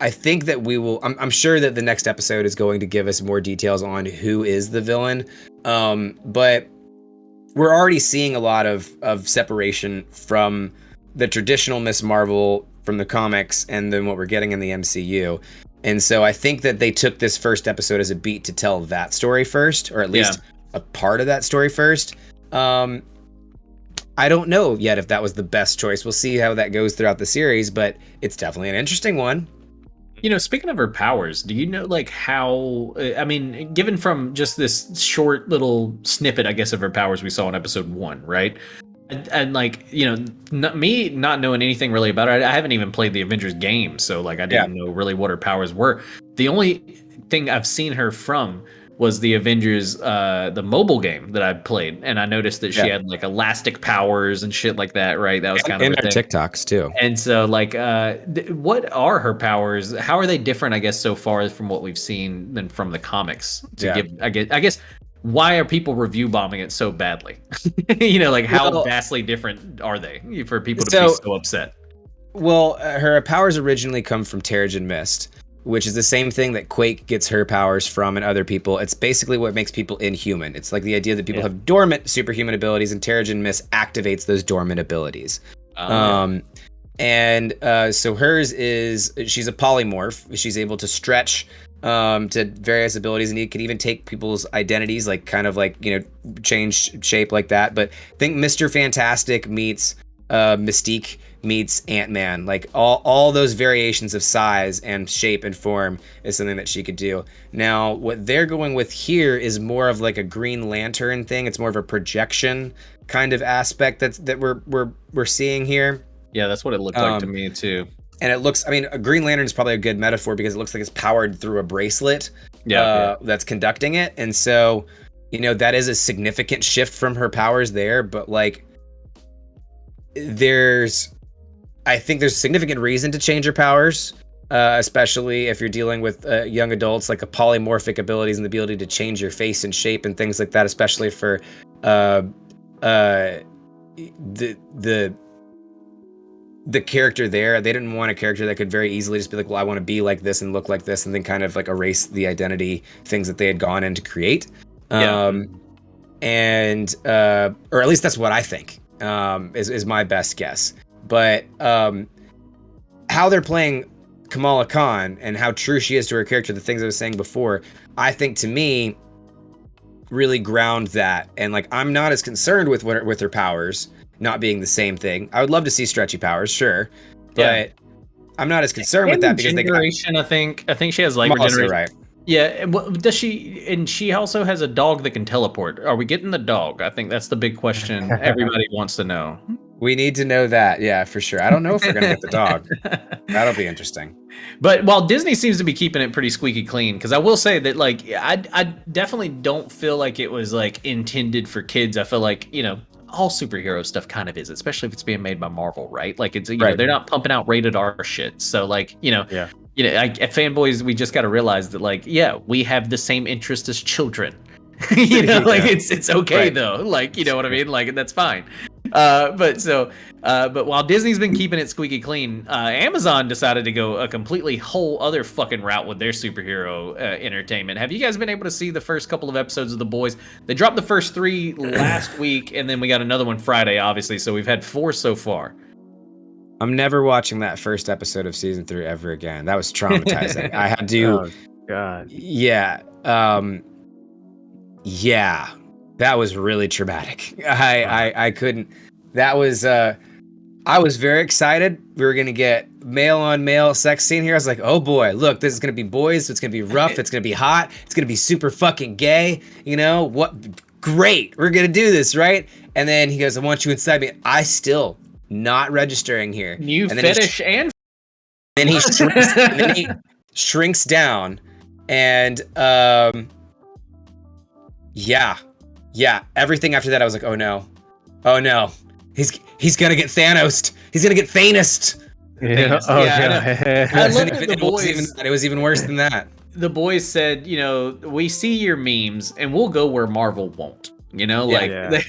think that we will. I'm sure that the next episode is going to give us more details on who is the villain, but we're already seeing a lot of separation from the traditional Miss Marvel from the comics and then what we're getting in the MCU. And so I think that they took this first episode as a beat to tell that story first, or at least a part of that story first. I don't know yet if that was the best choice. We'll see how that goes throughout the series, but it's definitely an interesting one.
You know, speaking of her powers, do you know like how, I mean, given from just this short little snippet, I guess, of her powers we saw in episode 1, right? And like, you know, not knowing anything really about her, I haven't even played the Avengers game, so like I didn't know really what her powers were. The only thing I've seen her from was the Avengers, the mobile game that I played, and I noticed that she had like elastic powers and shit like that, right? That was kind of
and
her
her
thing.
TikToks too.
And so, like, what are her powers? How are they different, I guess, so far from what we've seen than from the comics? I guess, why are people review bombing it so badly? You know, like how vastly different are they for people to be so upset?
Well, her powers originally come from Terrigen Mist, which is the same thing that Quake gets her powers from and other people. It's basically what makes people inhuman. It's like the idea that people have dormant superhuman abilities, and Terrigen Mist activates those dormant abilities. So hers is, she's a polymorph. She's able to stretch to various abilities, and you can even take people's identities, like kind of like, you know, change shape like that. But think Mr. Fantastic meets Mystique meets Ant-Man. Like all those variations of size and shape and form is something that she could do. Now, what they're going with here is more of like a Green Lantern thing. It's more of a projection kind of aspect that we're seeing here.
Yeah, that's what it looked like to me too.
And it looks, I mean, a Green Lantern is probably a good metaphor because it looks like it's powered through a bracelet that's conducting it. And so you know, that is a significant shift from her powers there, but like I think there's significant reason to change her powers, especially if you're dealing with young adults, like the polymorphic abilities and the ability to change your face and shape and things like that, especially for the character there. They didn't want a character that could very easily just be like, well, I want to be like this and look like this, and then kind of like erase the identity things that they had gone in to create. And or at least that's what I think is my best guess. But how they're playing Kamala Khan and how true she is to her character, the things I was saying before, I think to me really ground that. And like, I'm not as concerned with her powers not being the same thing. I would love to see stretchy powers, sure, but I'm not as concerned with that because
generation. I think she has like regeneration. Right. Yeah. Does she? And she also has a dog that can teleport. Are we getting the dog? I think that's the big question everybody wants to know.
We need to know that, yeah, for sure. I don't know if we're gonna get the dog. That'll be interesting.
But while Disney seems to be keeping it pretty squeaky clean, because I will say that like I definitely don't feel like it was like intended for kids. I feel like, you know, all superhero stuff kind of is, especially if it's being made by Marvel, right? Like it's, you know, they're not pumping out rated R shit. So like, you know, fanboys, we just got to realize that like, yeah, we have the same interest as children. You know, like it's okay though. Like, you know what I mean? Like that's fine. But while Disney's been keeping it squeaky clean, Amazon decided to go a completely whole other fucking route with their superhero entertainment. Have you guys been able to see the first couple of episodes of The Boys? They dropped the first 3 last week, and then we got another one Friday, obviously. So we've had 4 so far.
I'm never watching that first episode of season 3 ever again. That was traumatizing. I had to.
Oh God.
Yeah. Yeah. That was really traumatic. I couldn't. That was. I was very excited. We were gonna get male on male sex scene here. I was like, oh boy, look, this is gonna be boys. It's gonna be rough. It's gonna be hot. It's gonna be super fucking gay. You know what? Great. We're gonna do this, right? And then he goes, I want you inside me. I still not registering here.
New fetish and.
Then he shrinks. And then he shrinks down, and yeah. Everything after that, I was like, oh no. He's gonna get Thanos. He's gonna get Thanos.
Yeah.
Oh, yeah. I love that the boys.
It was even worse than that.
The boys said, you know, we see your memes and we'll go where Marvel won't. You know, like
oh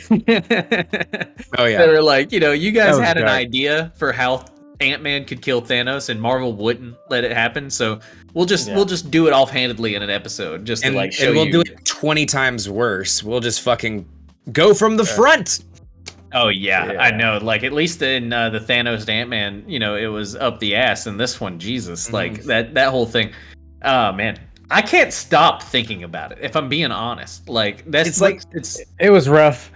yeah.
They were like, you know, you guys had an idea for how Ant-Man could kill Thanos and Marvel wouldn't let it happen. So we'll just do it offhandedly in an episode just to like show you.
And we'll do it 20 times worse. We'll just fucking go from the front.
Oh yeah, I know. Like at least in the Thanos Ant-Man, you know, it was up the ass. And this one, Jesus, like that whole thing. Oh man, I can't stop thinking about it. If I'm being honest, like that's
it was rough.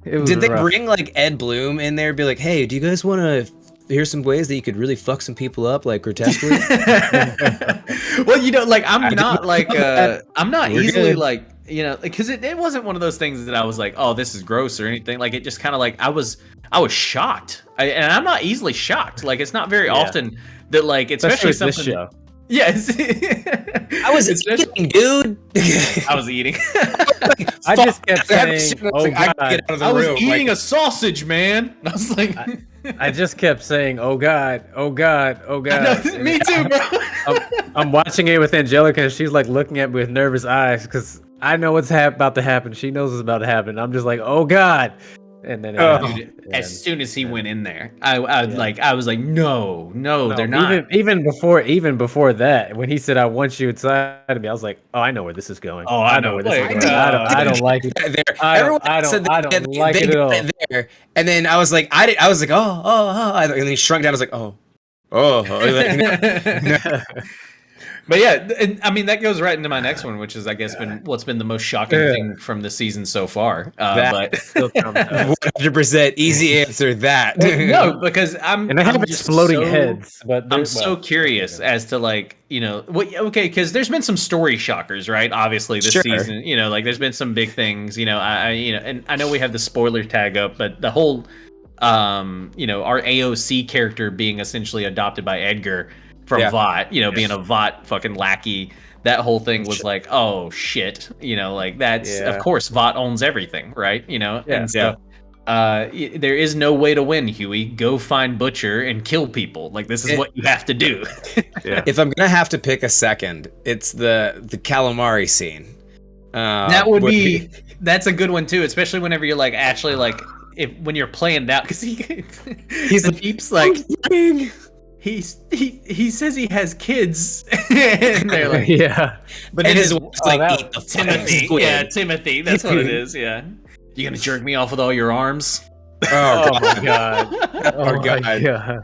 Did they bring like Ed Bloom in there? And be like, hey, do you guys want to hear some ways that you could really fuck some people up like grotesquely?
Well, you know, like I'm not easily like. You know, because it wasn't one of those things that I was like, oh, this is gross or anything. Like, it just kind of like, I was shocked. And I'm not easily shocked. Like, it's not very often that, like, especially something. This show. Yes.
I was eating, dude.
I was eating.
I just kept saying, oh, God.
I was eating a sausage, man. And I was like...
I just kept saying, oh, God, oh, God, oh, God.
Know, me too, bro.
I'm watching it with Angelica, and she's, like, looking at me with nervous eyes, because I know what's about to happen. She knows what's about to happen. I'm just like, oh God! And then
as soon as he went in there, I was like, no, they're not.
Even before that, when he said, "I want you inside of me," I was like, oh, I know where this is going.
Oh, I know where this is going.
I don't like it. I don't like it at all.
There, and then I was like, and then he shrunk down. I was like, oh.
But yeah, I mean that goes right into my next one, which is I guess what's been the most shocking thing from the season so far. But
100% easy answer that.
No, because I
have exploding heads, but
I'm so curious as to like, you know, because there's been some story shockers, right? Obviously this season, you know, like there's been some big things, you know, and I know we have the spoiler tag up, but the whole, you know, our AOC character being essentially adopted by Edgar. From Vought, you know, being a Vought fucking lackey. that whole thing was like, oh shit, like that's of course Vought owns everything, right? And so there is no way to win, Huey. Go find Butcher and kill people. Like this is what you have to do.
If I'm gonna have to pick a second, it's the calamari scene.
That would be that's a good one too, especially whenever you're like actually like when you're playing out because he's the peeps like he says he has kids and they're like
but then his wife's like eat the
Timothy
squid.
Timothy, that's what it is. You gonna jerk me off with all your arms?
Oh
my god.
Oh god.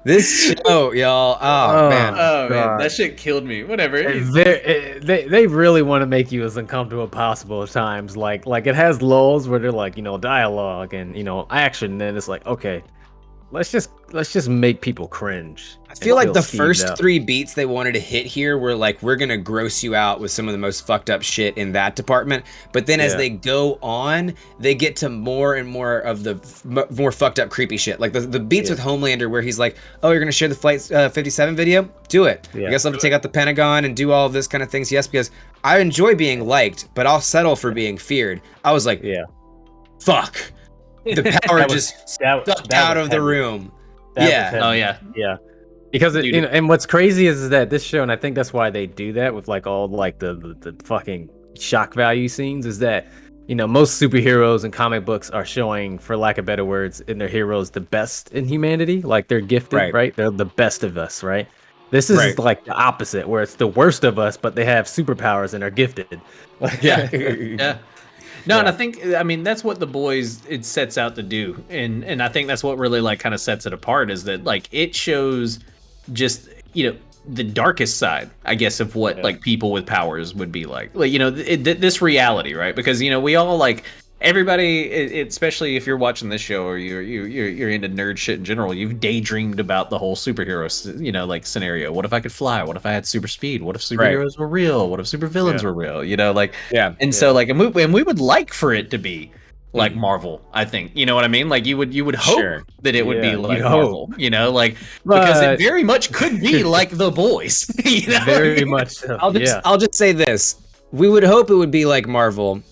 This show, y'all. Oh man.
Oh man, that shit killed me. Whatever.
They really want to make you as uncomfortable as possible at times. Like it has lulls where they're like, dialogue and action, and then it's like, okay, let's just make people cringe.
I feel like the first 3 beats they wanted to hit here were like, we're gonna gross you out with some of the most fucked up shit in that department. But then as they go on, they get to more and more of the more fucked up creepy shit. Like the beats with Homelander where he's like, oh, you're gonna share the Flight 57 video? Do it. I guess I'll have to take out the Pentagon and do all of this kind of things. Yes, because I enjoy being liked, but I'll settle for being feared. I was like, fuck. The power just sucked out of the room.
Yeah. Because and what's crazy is that this show, and I think that's why they do that with like all like the fucking shock value scenes, is that most superheroes and comic books are showing, for lack of better words, in their heroes the best in humanity. Like they're gifted, right? They're the best of us, right? This is like the opposite, where it's the worst of us, but they have superpowers and are gifted.
No, and I mean that's what The Boys it sets out to do, and I think that's what really like kind of sets it apart is that like it shows just the darkest side, I guess, of what like people with powers would be like this reality, right? Because we all like everybody, especially if you're watching this show or you're into nerd shit in general, you've daydreamed about the whole superhero like scenario. What if I could fly? What if I had super speed? What if superheroes were real? What if supervillains were real? So like and we would like for it to be like Marvel, I think. You know what I mean? Like you would hope that it would be like Marvel, because it very much could be like The Boys.
Very much so.
I'll just say this. We would hope it would be like Marvel,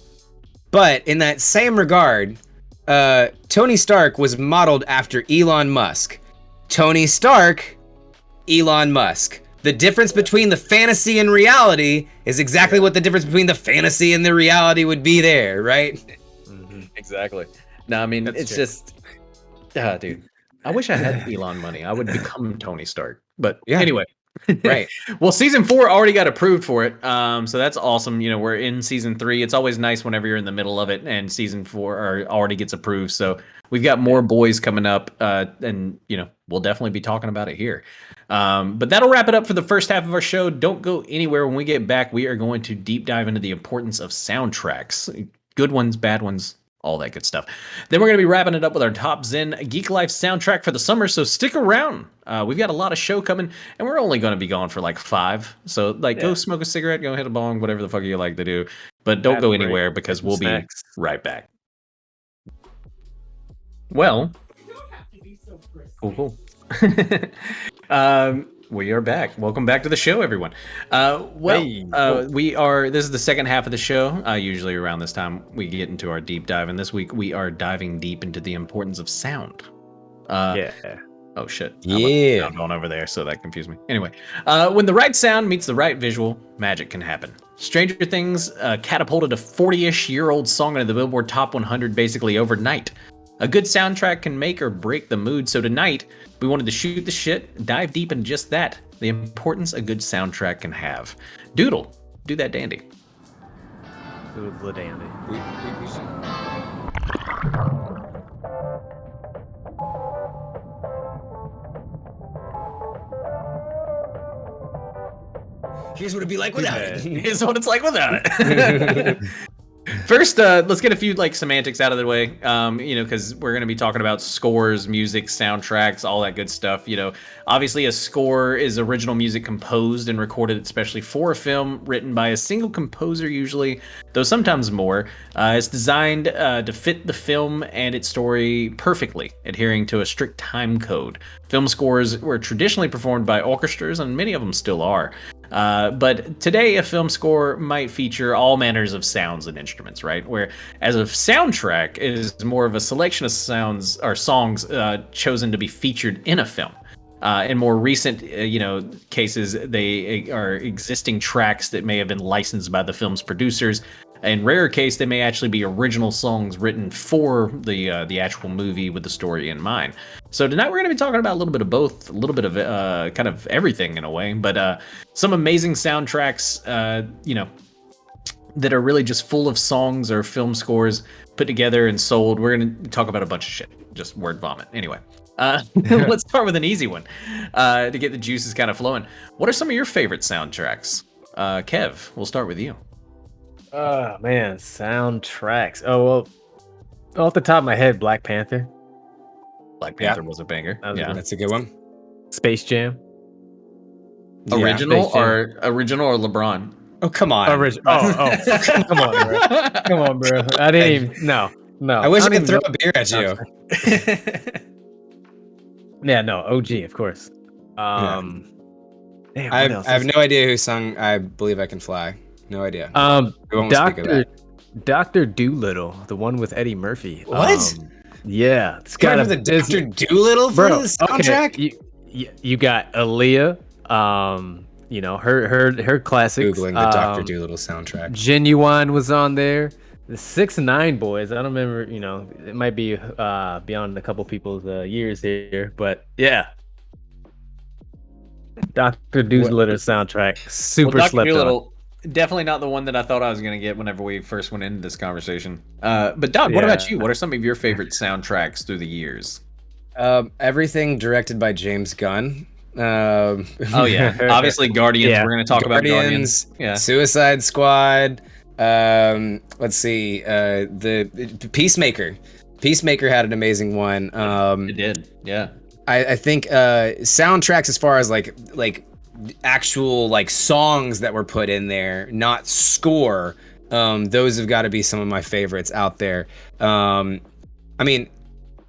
but in that same regard, Tony Stark was modeled after Elon Musk. Tony Stark, Elon Musk. The difference between the fantasy and reality is exactly what the difference between the fantasy and the reality would be there, right?
Exactly. No, I mean, it's just, dude, I wish I had Elon money. I would become Tony Stark. But anyway.
Right.
Well, season 4 already got approved for it. So that's awesome. We're in season 3. It's always nice whenever you're in the middle of it and season 4 already gets approved. So we've got more boys coming up, and we'll definitely be talking about it here. But that'll wrap it up for the first half of our show. Don't go anywhere. When we get back, we are going to deep dive into the importance of soundtracks. Good ones, bad ones, all that good stuff. Then we're going to be wrapping it up with our top Zen Geeklife soundtrack for the summer, so stick around. We've got a lot of show coming, and we're only going to be gone for like 5. So go smoke a cigarette, go hit a bong, whatever the fuck you like to do. But don't go anywhere because we'll be right back. Well, cool. We are back. Welcome back to the show, everyone. We are. This is the second half of the show. Usually around this time we get into our deep dive, and this week we are diving deep into the importance of sound. Oh shit. I'm going over there, so that confused me. Anyway, when the right sound meets the right visual, magic can happen. Stranger Things catapulted a 40-ish-year-old song into the Billboard Top 100 basically overnight. A good soundtrack can make or break the mood, so tonight we wanted to shoot the shit, dive deep into just that, the importance a good soundtrack can have. Doodle, do that dandy.
Doodle the dandy.
Here's what it'd be like without it.
Here's what it's like without it. First, let's get a few like semantics out of the way, because we're going to be talking about scores, music, soundtracks, all that good stuff. Obviously a score is original music composed and recorded especially for a film, written by a single composer usually, though sometimes more. It's designed to fit the film and its story perfectly, adhering to a strict time code. Film scores were traditionally performed by orchestras, and many of them still are. But today, a film score might feature all manners of sounds and instruments, right? Whereas a soundtrack is more of a selection of sounds or songs chosen to be featured in a film. In more recent, cases, they are existing tracks that may have been licensed by the film's producers. In rarer case, they may actually be original songs written for the actual movie with the story in mind. So tonight we're going to be talking about a little bit of both, a little bit of kind of everything in a way, but some amazing soundtracks, that are really just full of songs or film scores put together and sold. We're going to talk about a bunch of shit, just word vomit. Anyway. Let's start with an easy one to get the juices kind of flowing. What are some of your favorite soundtracks? Kev, we'll start with you.
Oh man, soundtracks. Oh well, off the top of my head, Black Panther.
Black Panther was a banger.
That's a good one.
Space Jam.
Original
Space Jam.
or LeBron?
Oh come on.
Oh, come on, bro. Come on, bro. I didn't even. No.
I wish I could throw a beer at you.
Yeah, no, OG, of course. Damn,
I have no idea who sung "I Believe I Can Fly." No idea.
Dr. Doolittle, the one with Eddie Murphy.
What?
Yeah, it's
got the Dr. Doolittle for the soundtrack.
Okay, you got Aaliyah. Her classics.
Googling the Dr. Doolittle soundtrack.
Genuine was on there. The 6ix9ine boys. I don't remember. It might be beyond a couple people's years here, but yeah. Dr. Doolittle soundtrack, super slept on.
Definitely not the one that I thought I was going to get whenever we first went into this conversation. But Doug, what about you? What are some of your favorite soundtracks through the years?
Everything directed by James Gunn.
Oh yeah, obviously Guardians. Yeah. We're going to talk about Guardians. Yeah.
Suicide Squad. Let's see. The Peacemaker. Peacemaker had an amazing one.
It did. Yeah.
I think soundtracks as far as like actual like songs that were put in there, not score. Those have got to be some of my favorites out there. I mean,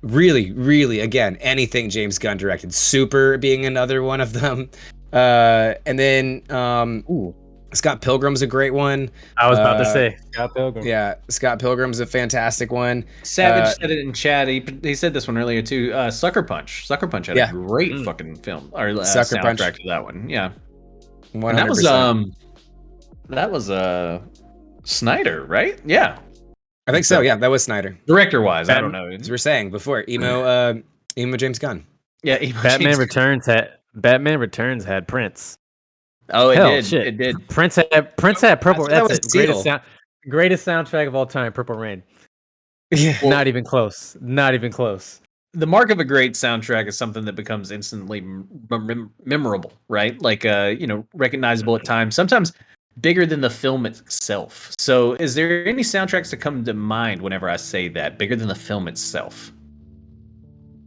really, again, anything James Gunn directed. Super being another one of them. And then Scott Pilgrim's a great one.
I was about to say Scott Pilgrim.
Yeah, Scott Pilgrim's a fantastic one.
Savage said it in chat. He said this one earlier too. Sucker Punch. Sucker Punch had a great fucking film or
Sucker
soundtrack
Punch.
To that one. Yeah,
100%.
And that was Snyder, right? Yeah,
I think so. Yeah, that was Snyder.
Director wise, I don't know.
As we were saying before, emo James Gunn.
Yeah,
Batman Returns had Prince.
Oh, it did.
Shit.
It did.
Prince had Purple. That's it. Greatest soundtrack of all time. Purple Rain.
Yeah.
Well, not even close.
The mark of a great soundtrack is something that becomes instantly memorable, right? Like, recognizable at times. Sometimes bigger than the film itself. So, is there any soundtracks that come to mind whenever I say that? Bigger than the film itself.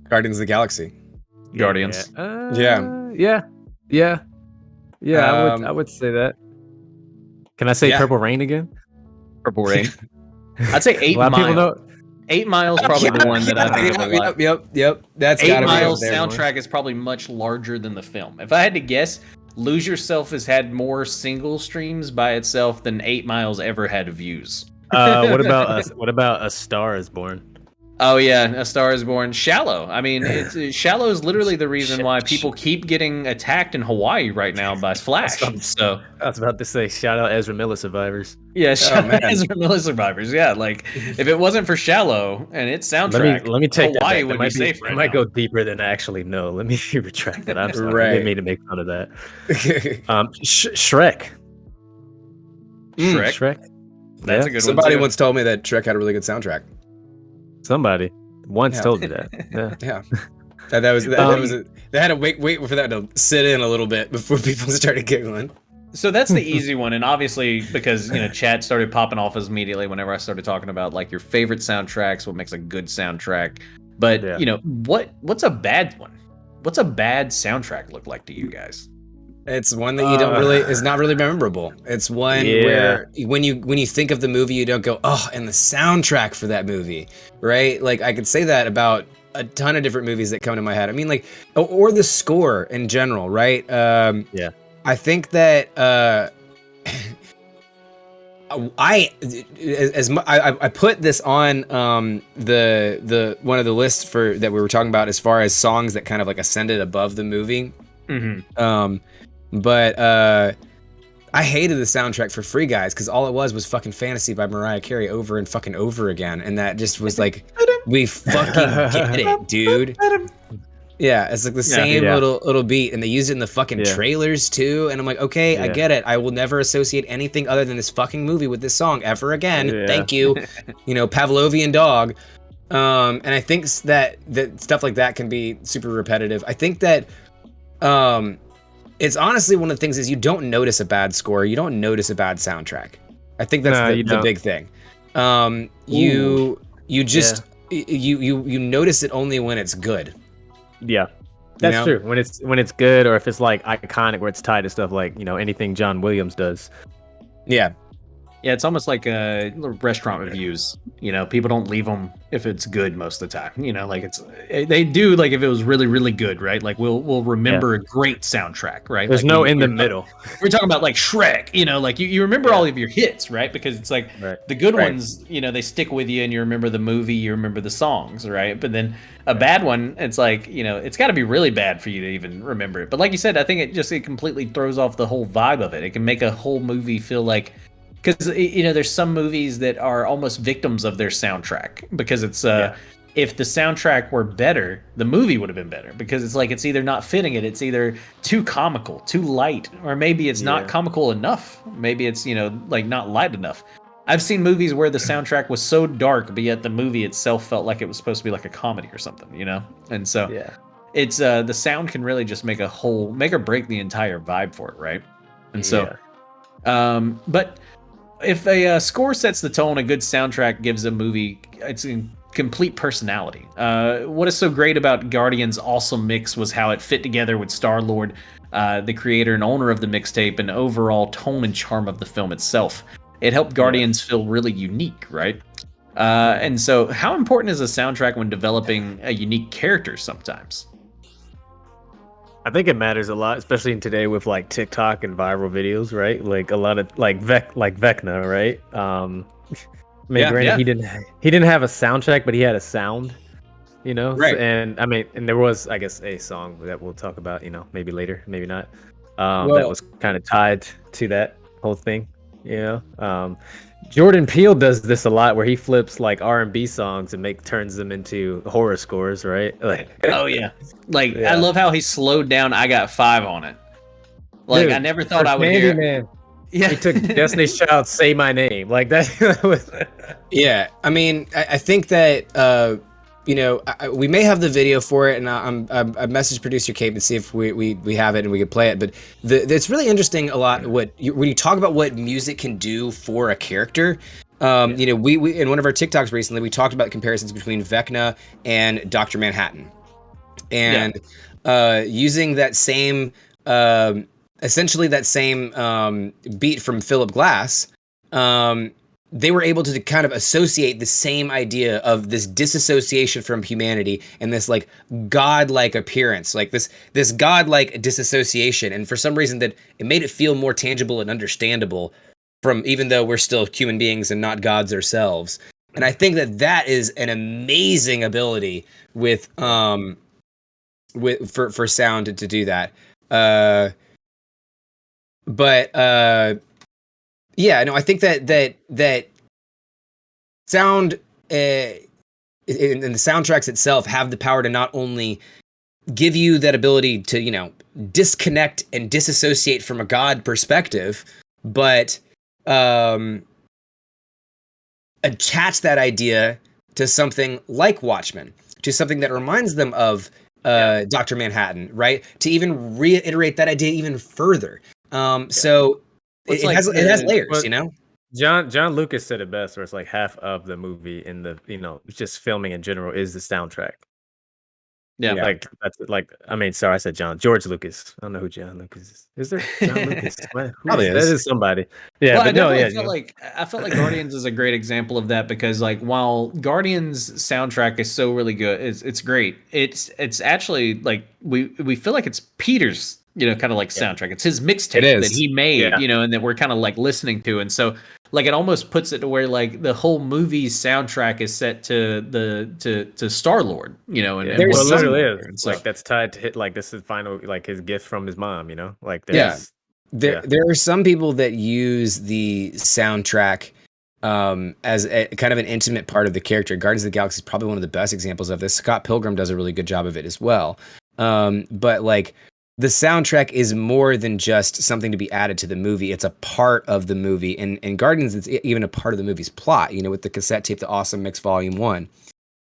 Guardians of the Galaxy.
Guardians.
Yeah, I would say that. Can I say Purple Rain again?
Purple Rain. I'd say 8 Mile. People know. 8 Mile's probably the one that I think of a lot.
Yep. That's
8 Mile's soundtrack is probably much larger than the film. If I had to guess, Lose Yourself has had more single streams by itself than 8 Miles ever had views.
What about A Star Is Born?
Oh yeah, A Star Is Born. Shallow. I mean, Shallow is literally the reason why people keep getting attacked in Hawaii right now by Flash. So
I was about to say, shout out Ezra Miller survivors.
Yeah, shout out Ezra Miller survivors. Yeah, like if it wasn't for Shallow and its soundtrack,
let me take
Hawaii
that
would be safe.
It might go deeper than I actually know. Let me retract that. I'm sorry.
Right.
I didn't mean to make fun of that. Shrek.
Shrek. That's a good one.
Somebody once told me that Shrek had a really good soundtrack.
Somebody once told me that.
Yeah. That was they had to wait for that to sit in a little bit before people started giggling.
So that's the easy one, and obviously because chat started popping off immediately whenever I started talking about like your favorite soundtracks, what makes a good soundtrack. But what's a bad one? What's a bad soundtrack look like to you guys?
It's one that you don't really is not really memorable. It's one where when you think of the movie, you don't go, oh, and the soundtrack for that movie, right? Like I could say that about a ton of different movies that come to my head. I mean, like, or the score in general, right?
Yeah.
I think that I put this on the one of the lists for that we were talking about as far as songs that kind of like ascended above the movie. But I hated the soundtrack for Free Guys because all it was fucking Fantasy by Mariah Carey over and fucking over again, and that just was like, we fucking get it, dude. Yeah, it's like the same little beat, and they used it in the fucking trailers too. And I'm like, okay, I get it. I will never associate anything other than this fucking movie with this song ever again. Thank you, Pavlovian dog. And I think that stuff like that can be super repetitive. I think that it's honestly one of the things is you don't notice a bad score, you don't notice a bad soundtrack. I think that's the big thing. You just you notice it only when it's good.
Yeah, that's true. When it's good, or if it's like iconic, where it's tied to stuff like anything John Williams does.
Yeah, it's almost like restaurant reviews. People don't leave them if it's good most of the time. Like they do like if it was really really good, right? Like we'll remember a great soundtrack, right?
There's
like
no in the middle.
We're talking about like Shrek, like you remember all of your hits, right? Because it's like the good ones, they stick with you, and you remember the movie, you remember the songs, right? But then a bad one, it's like it's got to be really bad for you to even remember it. But like you said, I think it completely throws off the whole vibe of it. It can make a whole movie feel like. Because there's some movies that are almost victims of their soundtrack because it's if the soundtrack were better, the movie would have been better because it's like it's either not fitting it's either too comical, too light, or maybe it's not comical enough. Maybe it's like not light enough. I've seen movies where the soundtrack was so dark, but yet the movie itself felt like it was supposed to be like a comedy or something, And so it's the sound can really just make or break the entire vibe for it, right? And so, but. If a score sets the tone, a good soundtrack gives a movie its complete personality. What is so great about Guardian's awesome mix was how it fit together with Star-Lord, the creator and owner of the mixtape, and overall tone and charm of the film itself. It helped Guardians feel really unique, right? And so how important is a soundtrack when developing a unique character sometimes?
I think it matters a lot, especially in today with like TikTok and viral videos, right? Like a lot of like Vecna, right? Granted, he didn't have a soundtrack, but he had a sound, Right. And I mean, and there was, I guess, a song that we'll talk about, maybe later, maybe not. That was kind of tied to that whole thing, Jordan Peele does this a lot, where he flips like R&B songs and turns them into horror scores, right? Like,
oh yeah, I love how he slowed down. I Got 5 on it. Like, dude, I never thought I would hear.
Man. Yeah, he took Destiny's Child, "Say My Name," like that. Was...
Yeah, I mean, I think that we may have the video for it, and I messaged producer Kate to see if we have it and we could play it. But it's really interesting a lot when you talk about what music can do for a character. We in one of our TikToks recently, we talked about comparisons between Vecna and Dr. Manhattan, and using that same essentially that same beat from Philip Glass. They were able to kind of associate the same idea of this disassociation from humanity and this like godlike appearance, like this godlike disassociation. And for some reason that it made it feel more tangible and understandable from, even though we're still human beings and not gods ourselves. And I think that is an amazing ability for sound to do that. Yeah, no, I think that sound and the soundtracks itself have the power to not only give you that ability to, disconnect and disassociate from a God perspective, but attach that idea to something like Watchmen, to something that reminds them of Dr. Manhattan, right? To even reiterate that idea even further. So it has layers,
John Lucas said it best, where it's like half of the movie in the, just filming in general is the soundtrack.
Yeah.
Like that's like I mean, sorry, I said George Lucas. I don't know who John Lucas is. Is there John Lucas?
Probably
That
is.
is somebody. Yeah,
Well,
but no, yeah,
I felt like Guardians is a great example of that because like while Guardians soundtrack is so really good, it's great. It's actually like we feel like it's Peter's, kind of like soundtrack. It's his
It
mixtape that
is.
he made,
Yeah.
and that we're kind of like listening to. And so like it almost puts it to where like the whole movie's soundtrack is set to Star-Lord, and
There's
what's
well,
some-
literally is
and so
like that's tied to hit. Like this is final, like his gift from his mom. Like
Yeah.
there's
There are some people that use the soundtrack as a kind of an intimate part of the character. Guardians of the Galaxy is probably one of the best examples of this. Scott Pilgrim does a really good job of it as well. But like the soundtrack is more than just something to be added to the movie. It's a part of the movie, and Guardians is even a part of the movie's plot. With the cassette tape, the Awesome Mix Volume 1.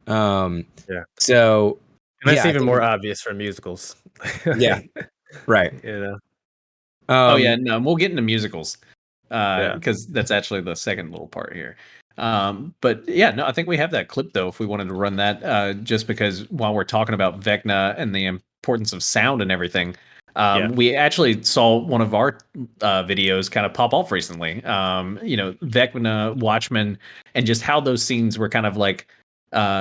Yeah.
So
and that's
I
even
think-
more obvious for musicals.
Yeah. Right.
Oh yeah, no, we'll get into musicals
Yeah.
because that's actually the second little part here. But yeah, no, I think we have that clip though. If we wanted to run that, just because while we're talking about Vecna and the importance of sound and everything, we actually saw one of our videos kind of pop off recently. Vecna, Watchmen, and just how those scenes were kind of like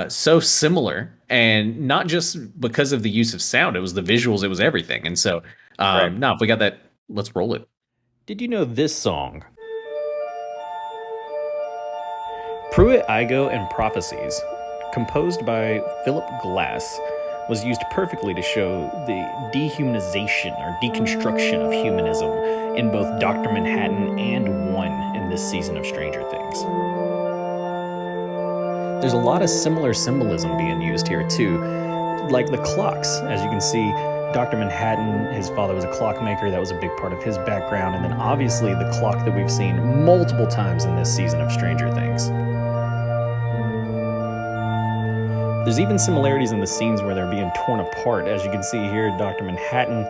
so similar, and not just because of the use of sound. It was the visuals, it was everything. And so, now if we got that. Let's roll it.
Did you know this song? Pruitt, Igo, and Prophecies, composed by Philip Glass, was used perfectly to show the dehumanization or deconstruction of humanism in both Dr. Manhattan and One in this season of Stranger Things. There's a lot of similar symbolism being used here too, like the clocks. As you can see, Dr. Manhattan, his father was a clockmaker. That was a big part of his background. And then obviously the clock that we've seen multiple times in this season of Stranger Things. There's even similarities in the scenes where they're being torn apart. As you can see here, Dr. Manhattan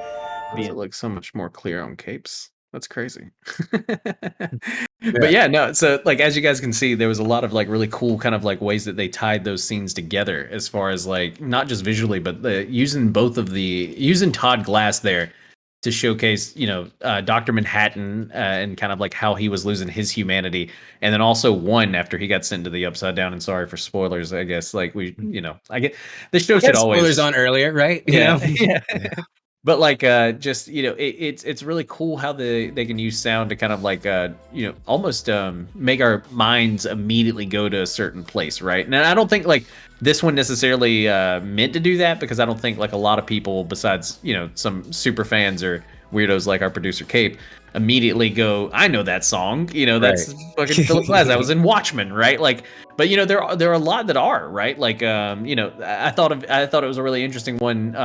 It looks so much more clear on capes. That's crazy. But yeah, no. So like, as you guys can see, there was a lot of like really cool kind of like ways that they tied those scenes together, as far as like not just visually, but using Todd Glass there to showcase, Dr. Manhattan and kind of like how he was losing his humanity, and then also One after he got sent to the Upside Down. And sorry for spoilers, I guess. Like I get the show should always
spoilers on earlier, right?
Yeah. But like just it's really cool how they can use sound to kind of like almost make our minds immediately go to a certain place, right? And I don't think like this one necessarily meant to do that, because I don't think like a lot of people besides some super fans or weirdos like our producer Cape immediately go, I know that song, that's fucking Philip Glass, that was in Watchmen, right? Like, but there are a lot that are, right? Like I thought it was a really interesting one.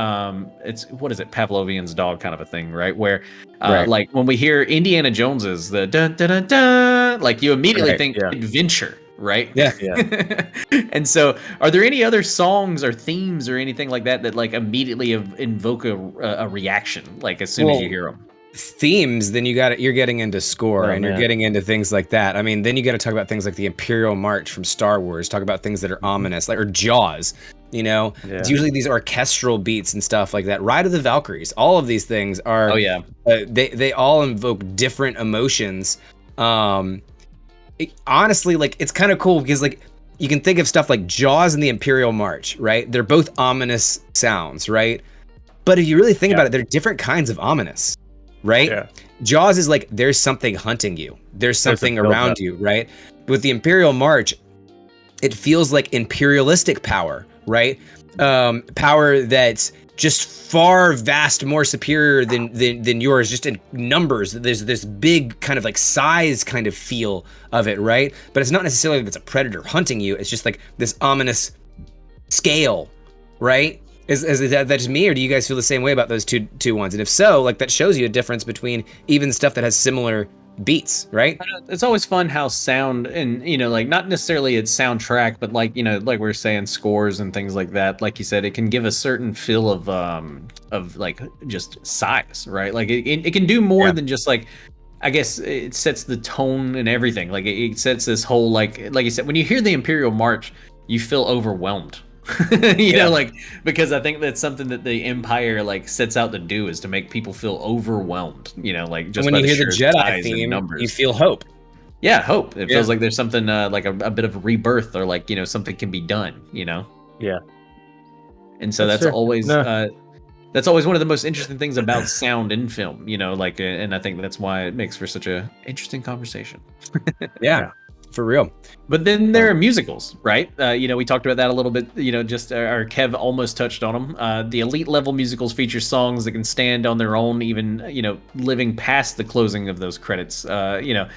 It's, what is it, Pavlovian's dog kind of a thing, right? Where like when we hear Indiana Jones's the dun dun dun dun, like you immediately think adventure, right?
Yeah.
And so are there any other songs or themes or anything like that like immediately invoke a reaction, like as soon as you hear them?
Themes, then you're getting into score, and you're getting into things like that. I mean, then you got to talk about things like the Imperial March from Star Wars, talk about things that are ominous, like, or Jaws, It's usually these orchestral beats and stuff like that. Ride of the Valkyries, all of these things are, they all invoke different emotions. Honestly, like, it's kind of cool because like you can think of stuff like Jaws and the Imperial March, right? They're both ominous sounds, right? But if you really think about it, they're different kinds of ominous. Right?
Yeah.
Jaws is like, there's something hunting you. There's something around you, right? With the Imperial March, it feels like imperialistic power, right? Power that's just far vast more superior than yours, just in numbers. There's this big kind of like size kind of feel of it, right? But it's not necessarily that it's a predator hunting you. It's just like this ominous scale, right? Is that just me, or do you guys feel the same way about those two ones? And if so, like, that shows you a difference between even stuff that has similar beats, right?
It's always fun how sound, and like, not necessarily its soundtrack, but like like we were saying, scores and things like that, like you said, it can give a certain feel of like just size, right? Like it can do more than just like, I guess it sets the tone and everything. Like it sets this whole like you said, when you hear the Imperial March, you feel overwhelmed. you know, like, because I think that's something that the Empire like sets out to do, is to make people feel overwhelmed, you know, like just
when
by
you
the
hear the
sheer
Jedi
size and
theme,
numbers.
you feel hope.
Yeah, hope. It feels like there's something like a bit of rebirth, or like, you know, something can be done, you know.
Yeah.
And so that's always one of the most interesting things about sound in film, you know, like, and I think that's why it makes for such a interesting conversation.
Yeah, for real.
But then there are musicals, right? You know, we talked about that a little bit, you know, just our Kev almost touched on them. The elite level musicals feature songs that can stand on their own, even, you know, living past the closing of those credits. You know,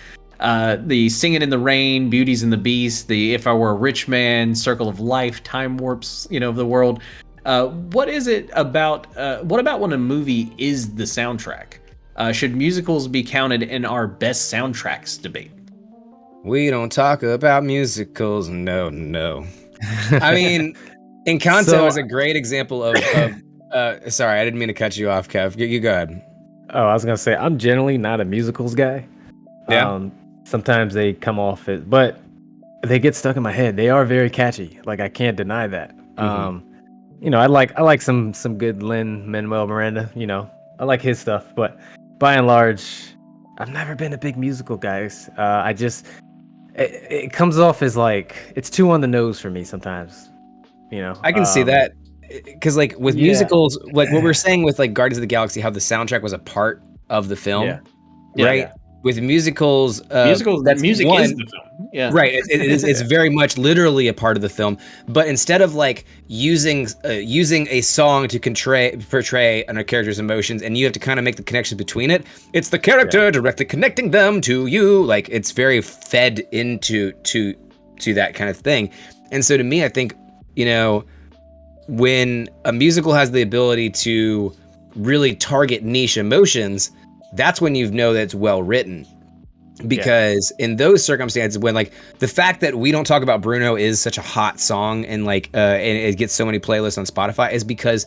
the Singing in the Rain, Beauties and the Beast, the If I Were a Rich Man, Circle of Life, Time Warps, you know, of the world. What is it about, what about when a movie is the soundtrack? Should musicals be counted in our best soundtracks debate?
We don't talk about musicals, no. I mean, Encanto is a great example of sorry, I didn't mean to cut you off, Kev. You go ahead.
Oh, I was gonna say, I'm generally not a musicals guy.
Yeah.
Sometimes they come off it, but they get stuck in my head. They are very catchy. Like, I can't deny that. You know, I like some good Lin-Manuel Miranda. You know, I like his stuff, but by and large, I've never been a big musical guy. It comes off as like it's too on the nose for me sometimes. You know,
I can see that, because like with musicals, like what we're saying with like Guardians of the Galaxy, how the soundtrack was a part of the film, right?
Yeah.
With musicals,
Music
that's
is
one,
the film. Yeah.
Right. It's very much literally a part of the film. But instead of like using a song to portray a character's emotions, and you have to kind of make the connection between it, it's the character directly connecting them to you. Like, it's very fed into that kind of thing. And so to me, I think, you know, when a musical has the ability to really target niche emotions, that's when you know that it's well written. Because in those circumstances, when like the fact that We Don't Talk About Bruno is such a hot song, and like and it gets so many playlists on Spotify, is because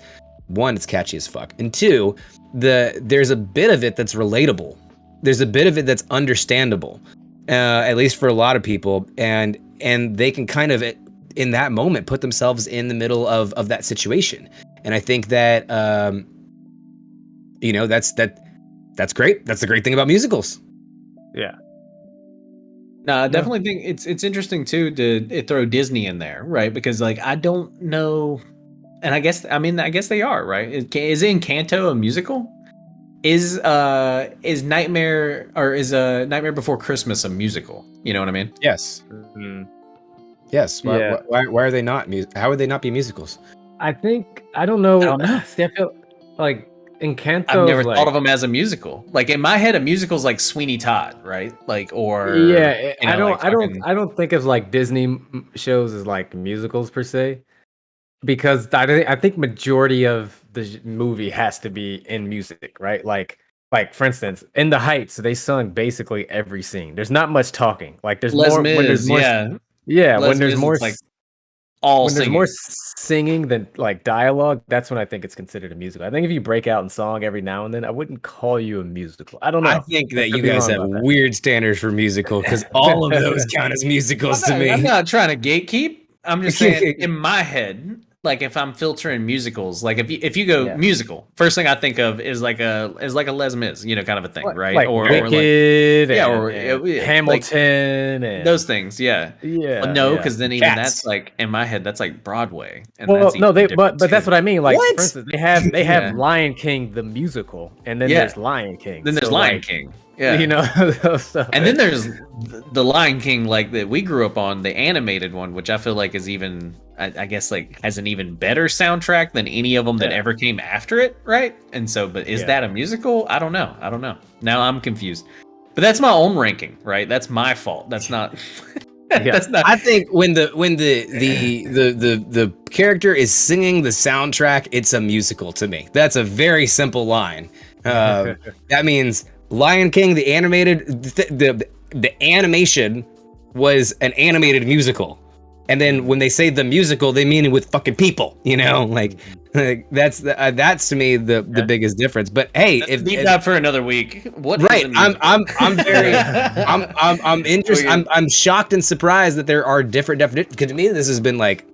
one, it's catchy as fuck, and two, there's a bit of it that's relatable. There's a bit of it that's understandable, at least for a lot of people, and they can kind of in that moment put themselves in the middle of that situation. And I think that you know, that's great. That's the great thing about musicals.
Yeah.
No, I definitely think it's interesting too to throw Disney in there, right? Because like, I don't know, and I guess they are, right? Is Encanto a musical? Is Nightmare Before Christmas a musical? You know what I mean?
Yes.
Mm-hmm.
Yes. Why are they not? How would they not be musicals?
I don't know.
I don't know.
See, I feel like Encanto.
I've never thought of them as a musical. Like, in my head, a musical is like Sweeney Todd, right? Like, or
yeah,
you know,
I don't think of like Disney shows as like musicals per se, because I think majority of the movie has to be in music, right? Like for instance, in The Heights, they sung basically every scene. There's not much talking. Like, there's
Les
more
Mis,
when there's more,
Les
when there's
Mis,
more
it's like all
when there's
singing.
more singing than like dialogue, that's when I think it's considered a musical. I think if you break out in song every now and then, I wouldn't call you a musical. I don't know.
I think that you guys have weird standards for musical, because all of those count as musicals to me.
I'm not trying to gatekeep. I'm just saying, in my head, like, if I'm filtering musicals, like if you go musical, first thing I think of is like a Les Mis, you know, kind of a thing, right?
Like Wicked,
or
Hamilton,
like,
and
those things, Well, no, because then even
Cats.
that's like, in my head, that's like Broadway. And
well,
that's
no, but that's what I mean. Like,
What?
for instance, they have Lion King the musical, and then there's Lion King.
Then there's Lion King. Yeah,
you know, so,
and then there's the Lion King, like, that we grew up on, the animated one, which I feel like is even, I guess, like, has an even better soundtrack than any of them that ever came after it, right? And so, but is that a musical? I don't know. Now I'm confused. But that's my own ranking, right? That's my fault. That's not. That's not.
I think when the character is singing the soundtrack, it's a musical to me. That's a very simple line. That means Lion King, the animated, the animation was an animated musical. And then when they say the musical, they mean it with fucking people, you know, like that's to me the biggest difference. But hey,
if deep dive for another week, what?
Right, I'm very I'm interested. I'm shocked and surprised that there are different definitions. Because to me, this has been like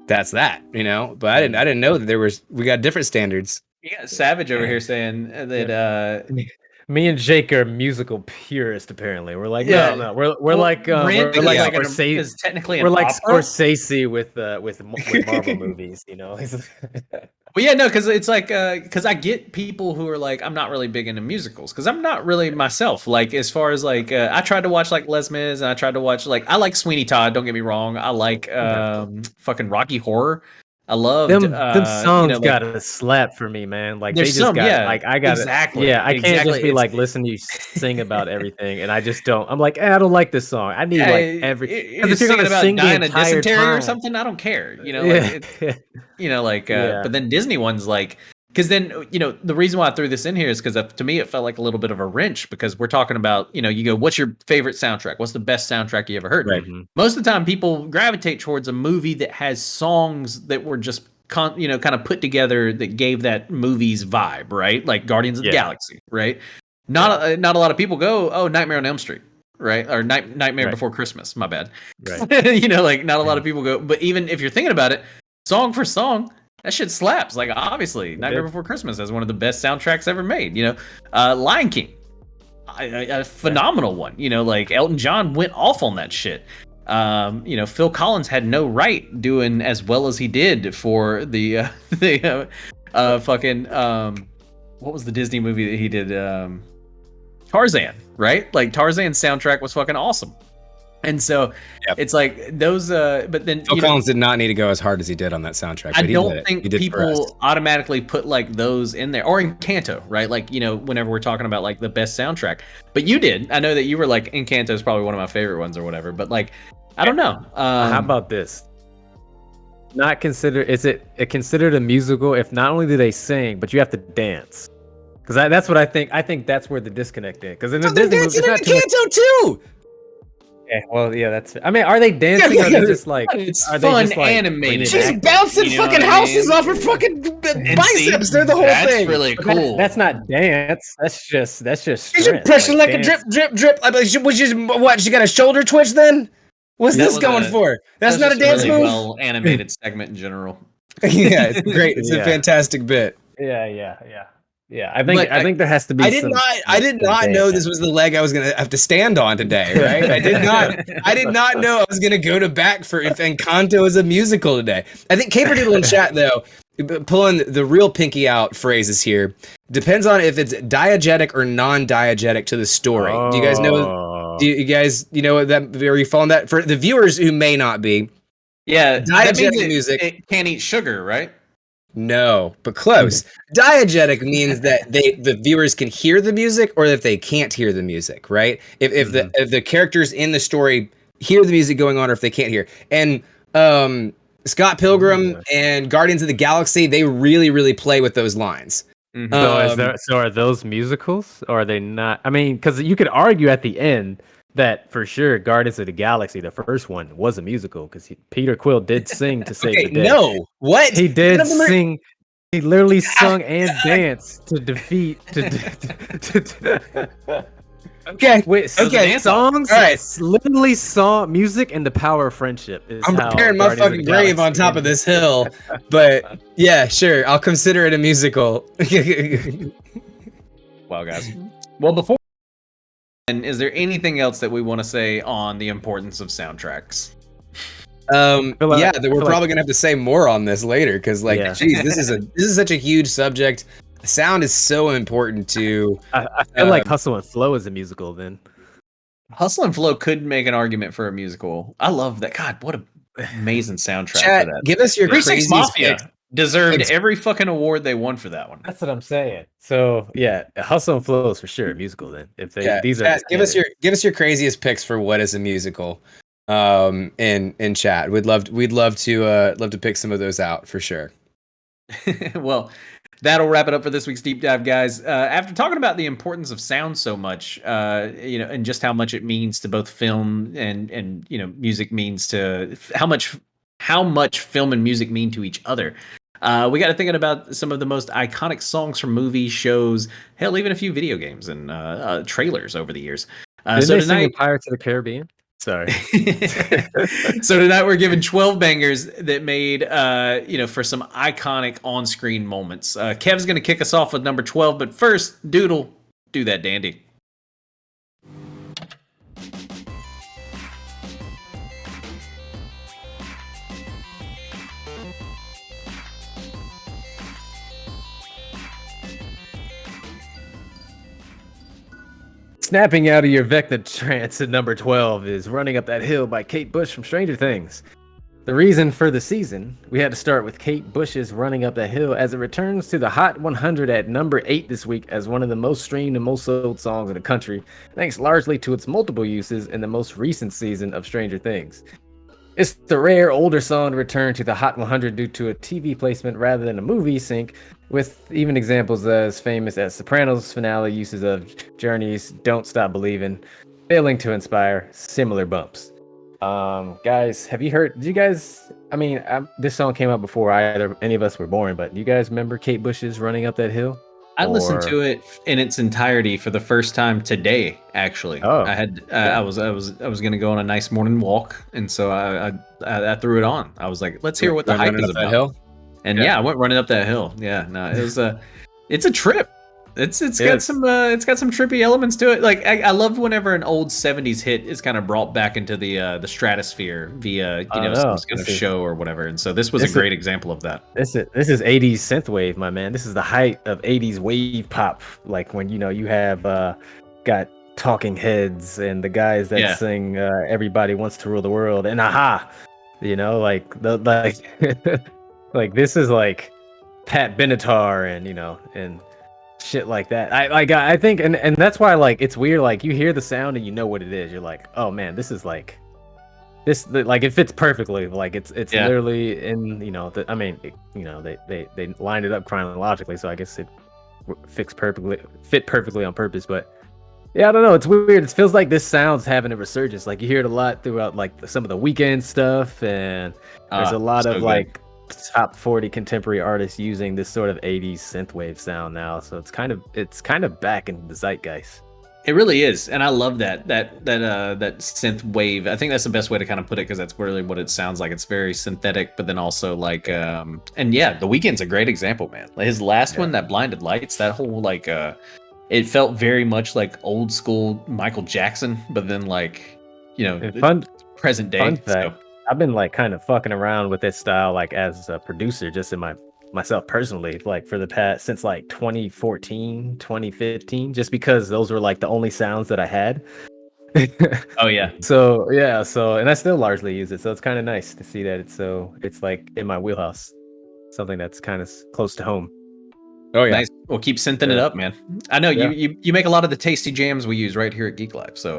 that's that, But I didn't know that we got different standards.
You got Savage over here saying that
me and Jake are musical purists. Apparently, we're like no, we're like
Rent
we're like
Scorsese
is
technically
we're
an
like
opera?
Scorsese with Marvel movies,
Well, yeah, no, because it's like, because I get people who are like, I'm not really big into musicals, because I'm not really myself. Like, as far as like, I tried to watch like Les Mis, and I tried to watch like, I like Sweeney Todd. Don't get me wrong. I like fucking Rocky Horror. I loved
them songs
like,
gotta slap for me, man. Like
there's
they just
some,
got
yeah,
like I got
exactly,
yeah. I can't
exactly.
just be like listening to you sing about everything, and I just don't. I'm like, I don't like this song. I need like every
because if you're
gonna
about
sing
dying
the
of
entire
dysentery or
time.
something, I don't care. Like,
Yeah.
but then Disney ones like. Because then, the reason why I threw this in here is because to me it felt like a little bit of a wrench, because we're talking about, you go, what's your favorite soundtrack? What's the best soundtrack you ever heard?
Right.
Most of the time people gravitate towards a movie that has songs that were just, kind of put together that gave that movie's vibe, right? Like Guardians of the Galaxy, right? Not a lot of people go, oh, Nightmare on Elm Street, right? Or Nightmare Before Christmas, my bad.
Right.
Like not a lot of people go, but even if you're thinking about it, song for song, that shit slaps. Like, obviously, Nightmare Before Christmas is one of the best soundtracks ever made. Lion King, a phenomenal one. Like Elton John went off on that shit. Phil Collins had no right doing as well as he did for the fucking what was the Disney movie that he did? Tarzan, right? Like Tarzan's soundtrack was fucking awesome. And so it's like those, but then
Phil Collins did not need to go as hard as he did on that soundtrack.
I don't think people automatically put like those in there, or Encanto, right? Like, whenever we're talking about like the best soundtrack, but you did. I know that you were like, Encanto is probably one of my favorite ones or whatever, but like, I don't know.
How about this? Is it considered a musical if not only do they sing, but you have to dance? Because that's what I think. I think that's where the disconnect is. Because in the Disney movie, it's not
Encanto too.
Yeah, well, yeah, that's. I mean, are they dancing? Or are they just like?
It's
are
fun,
they just, like,
animated.
She's bouncing fucking houses off her fucking biceps. They're the whole
that's
thing.
That's really cool.
That's not dance. That's just.
She's pressing like a drip, drip, drip. What? She got a shoulder twitch then? What's this going for? That's not a dance
really
move.
Well animated segment in general.
Yeah, it's great. It's a fantastic bit.
Yeah, I think there has to be.
I did not know this was the leg I was gonna have to stand on today. Right? I did not know I was gonna go to bat for if Encanto is a musical today. I think Caperdoodle in chat though, pulling the real pinky out phrases here, depends on if it's diegetic or non-diegetic to the story. Do you guys know? Do you guys what that? Are you following that? For the viewers who may not be, diegetic music.
It can't eat sugar, right?
No, but close. Diegetic means that the viewers can hear the music or that they can't hear the music, right? If the characters in the story hear the music going on or if they can't hear. And Scott Pilgrim and Guardians of the Galaxy, they really, really play with those lines.
So are those musicals or are they not? I mean, because you could argue at the end that for sure Guardians of the Galaxy, the first one, was a musical because Peter Quill did sing to save the day.
No, what?
He did sing. He literally sung and danced to defeat.
Okay.
Wait, songs.
All right.
Literally song music and the power of friendship.
I'm preparing my fucking grave on top of this hill, but yeah, sure, I'll consider it a musical.
Wow, guys. Well, before. And is there anything else that we want to say on the importance of soundtracks?
We're probably gonna have to say more on this later because, geez, this is such a huge subject. Sound is so important to.
I feel like Hustle and Flow is a musical. Then
Hustle and Flow could make an argument for a musical. I love that. God, what an amazing soundtrack
Chat,
for that.
give us your craziest
Mafia deserved every fucking award they won for that one.
That's what I'm saying. So yeah, Hustle and Flow is for sure a musical. Then if they
give us your craziest picks for what is a musical. In chat, we'd love to pick some of those out for sure.
Well, that'll wrap it up for this week's deep dive, guys. After talking about the importance of sound so much, and just how much it means to both film and music means to how much film and music mean to each other. We got to thinking about some of the most iconic songs from movies, shows, hell, even a few video games and trailers over the years.
Didn't they sing Pirates of the Caribbean? Sorry.
So tonight we're giving 12 bangers that made, for some iconic on-screen moments. Kev's going to kick us off with number 12, but first, Doodle, do that dandy.
Snapping out of your Vecna trance at number 12 is Running Up That Hill by Kate Bush from Stranger Things. The reason for the season, we had to start with Kate Bush's Running Up That Hill as it returns to the Hot 100 at number 8 this week as one of the most streamed and most sold songs in the country, thanks largely to its multiple uses in the most recent season of Stranger Things. It's the rare older song to return to the Hot 100 due to a TV placement rather than a movie sync, with even examples as famous as Sopranos' finale uses of Journey's Don't Stop Believin', failing to inspire similar bumps. Guys, have you heard, this song came out before any of us were born, but do you guys remember Kate Bush's Running Up That Hill?
I listened to it in its entirety for the first time today. Actually, I was gonna go on a nice morning walk, and so I threw it on. I was like, let's hear what the hype is about.
Hill?
And I went running up that hill. Yeah, no, it was it's a trip. It's got some trippy elements to it. Like I love whenever an old '70s hit is kind of brought back into the stratosphere via some kind of show or whatever. And so this was a great example of that.
This is '80s synthwave, my man. This is the height of '80s wave pop. Like when you have got Talking Heads and the guys that sing "Everybody Wants to Rule the World" and "Aha," like this is like Pat Benatar and shit like that. I think and that's why it's weird, like you hear the sound and you know what it is. You're like, oh man, this is like it fits perfectly. Like it's literally in they lined it up chronologically, so I guess it fit perfectly on purpose. But yeah, I don't know, it's weird. It feels like this sound's having a resurgence. Like you hear it a lot throughout some of the weekend stuff, and there's a lot of good top 40 contemporary artists using this sort of 80s synthwave sound now, so it's kind of back in the zeitgeist.
It really is, and I love that synth wave. I think that's the best way to kind of put it, because that's really what it sounds like. It's very synthetic, but then also The Weeknd's a great example, man. His last one, that Blinded Lights, that whole it felt very much like old school Michael Jackson, but then present day.
Fun fact, I've been kind of fucking around with this style as a producer, just in myself personally, for the past since 2014, 2015, just because those were the only sounds that I had.
Oh yeah.
So and I still largely use it. So it's kind of nice to see that it's in my wheelhouse, something that's kind of close to home.
Oh yeah. Nice. We'll keep synthing it up, man. I know you make a lot of the tasty jams we use right here at Geeklife. So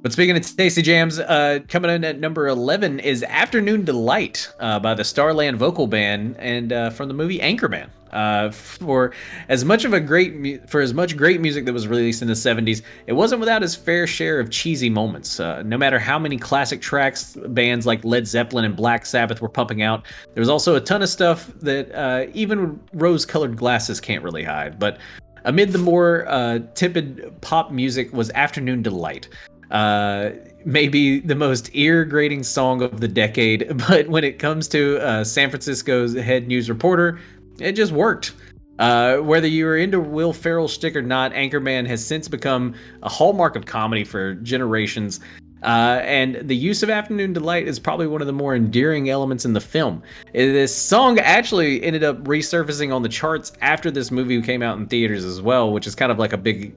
But speaking of tasty jams, coming in at number 11 is "Afternoon Delight" by the Starland Vocal Band and from the movie Anchorman. For as much great music that was released in the 70s, it wasn't without its fair share of cheesy moments. No matter how many classic tracks bands like Led Zeppelin and Black Sabbath were pumping out, there was also a ton of stuff that even rose-colored glasses can't really hide. But amid the more tepid pop music was "Afternoon Delight." Maybe the most ear-grating song of the decade, but when it comes to San Francisco's head news reporter, it just worked. Whether you were into Will Ferrell's shtick or not, Anchorman has since become a hallmark of comedy for generations, and the use of "Afternoon Delight" is probably one of the more endearing elements in the film. This song actually ended up resurfacing on the charts after this movie came out in theaters as well, which is kind of like a big,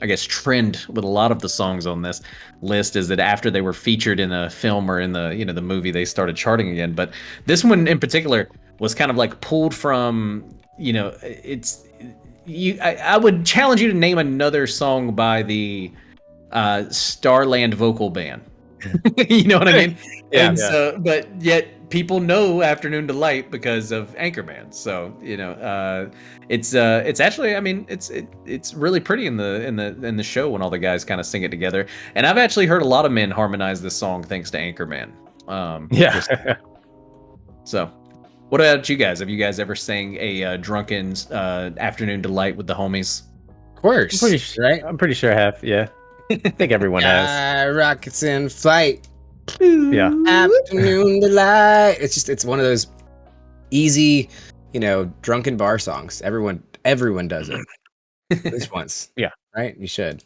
I guess trend with a lot of the songs on this list, is that after they were featured in a film or in the movie, they started charting again. But this one in particular was kind of pulled from, I would challenge you to name another song by the Starland Vocal Band. You know what I mean? So, but yet people know "Afternoon Delight" because of Anchorman. So it's actually, it's really pretty in the show when all the guys kind of sing it together. And I've actually heard a lot of men harmonize this song thanks to Anchorman. So, what about you guys? Have you guys ever sang a drunken "Afternoon Delight" with the homies?
course. Right?
I'm pretty sure I have. Yeah, I think everyone has.
Rockets in flight.
Yeah.
Afternoon delight. It's one of those easy, drunken bar songs. Everyone does it. At least once.
Yeah.
Right? You should.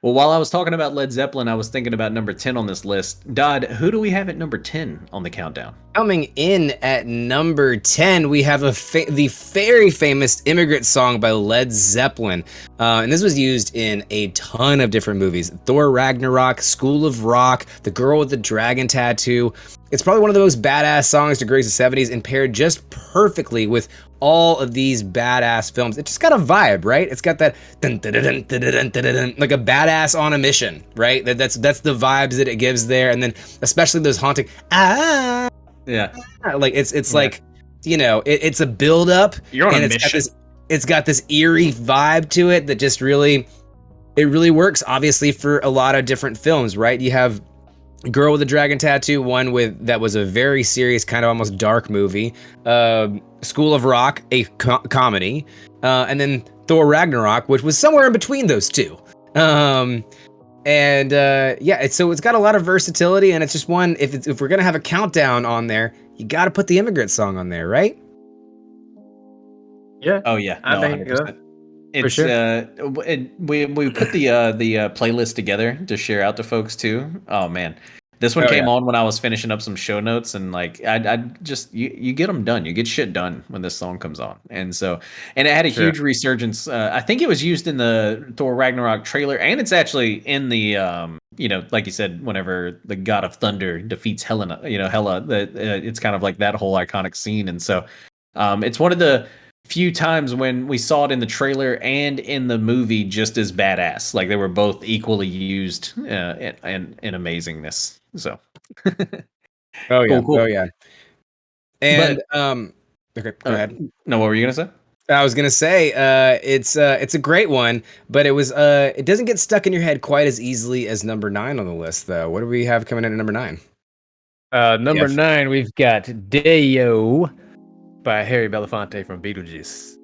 Well, while I was talking about Led Zeppelin, I was thinking about number 10 on this list. Dodd, who do we have at number 10 on the countdown?
Coming in at number 10, we have the very famous Immigrant Song by Led Zeppelin. And this was used in a ton of different movies. Thor Ragnarok, School of Rock, The Girl with the Dragon Tattoo. It's probably one of the most badass songs to grace the 70s and paired just perfectly with all of these badass films. It just got a vibe, right? It's got that dun, dun, dun, dun, dun, dun, dun, dun, like a badass on a mission, right? That's the vibes that it gives there. And then especially those haunting
Yeah.
Like it's like, it's a build up.
You're on
and
a
it's
mission.
It's got this eerie vibe to it that just really works, obviously, for a lot of different films, right? You have Girl with a Dragon Tattoo, one that was a very serious, kind of almost dark movie. School of Rock, a comedy, and then Thor Ragnarok, which was somewhere in between those two. So it's got a lot of versatility, and it's just one. If we're gonna have a countdown on there, you got to put the Immigrant Song on there, right?
Yeah.
Oh yeah,
I
no,
think
100%. It's
for sure.
We put the playlist together to share out to folks too. Oh man, this one came on when I was finishing up some show notes, and like I just you get them done, you get shit done when this song comes on, and it had a huge resurgence. I think it was used in the Thor Ragnarok trailer, and it's actually in the like you said, whenever the God of Thunder defeats Hela, it's kind of like that whole iconic scene, and so it's one of the few times when we saw it in the trailer and in the movie just as badass. Like they were both equally used in amazingness. So cool.
And okay, go ahead.
No, what were you gonna say?
I was gonna say it's a great one, but it doesn't get stuck in your head quite as easily as number 9 on the list, though. What do we have coming in at number 9?
Number 9, we've got Deo by Harry Belafonte from Beetlejuice.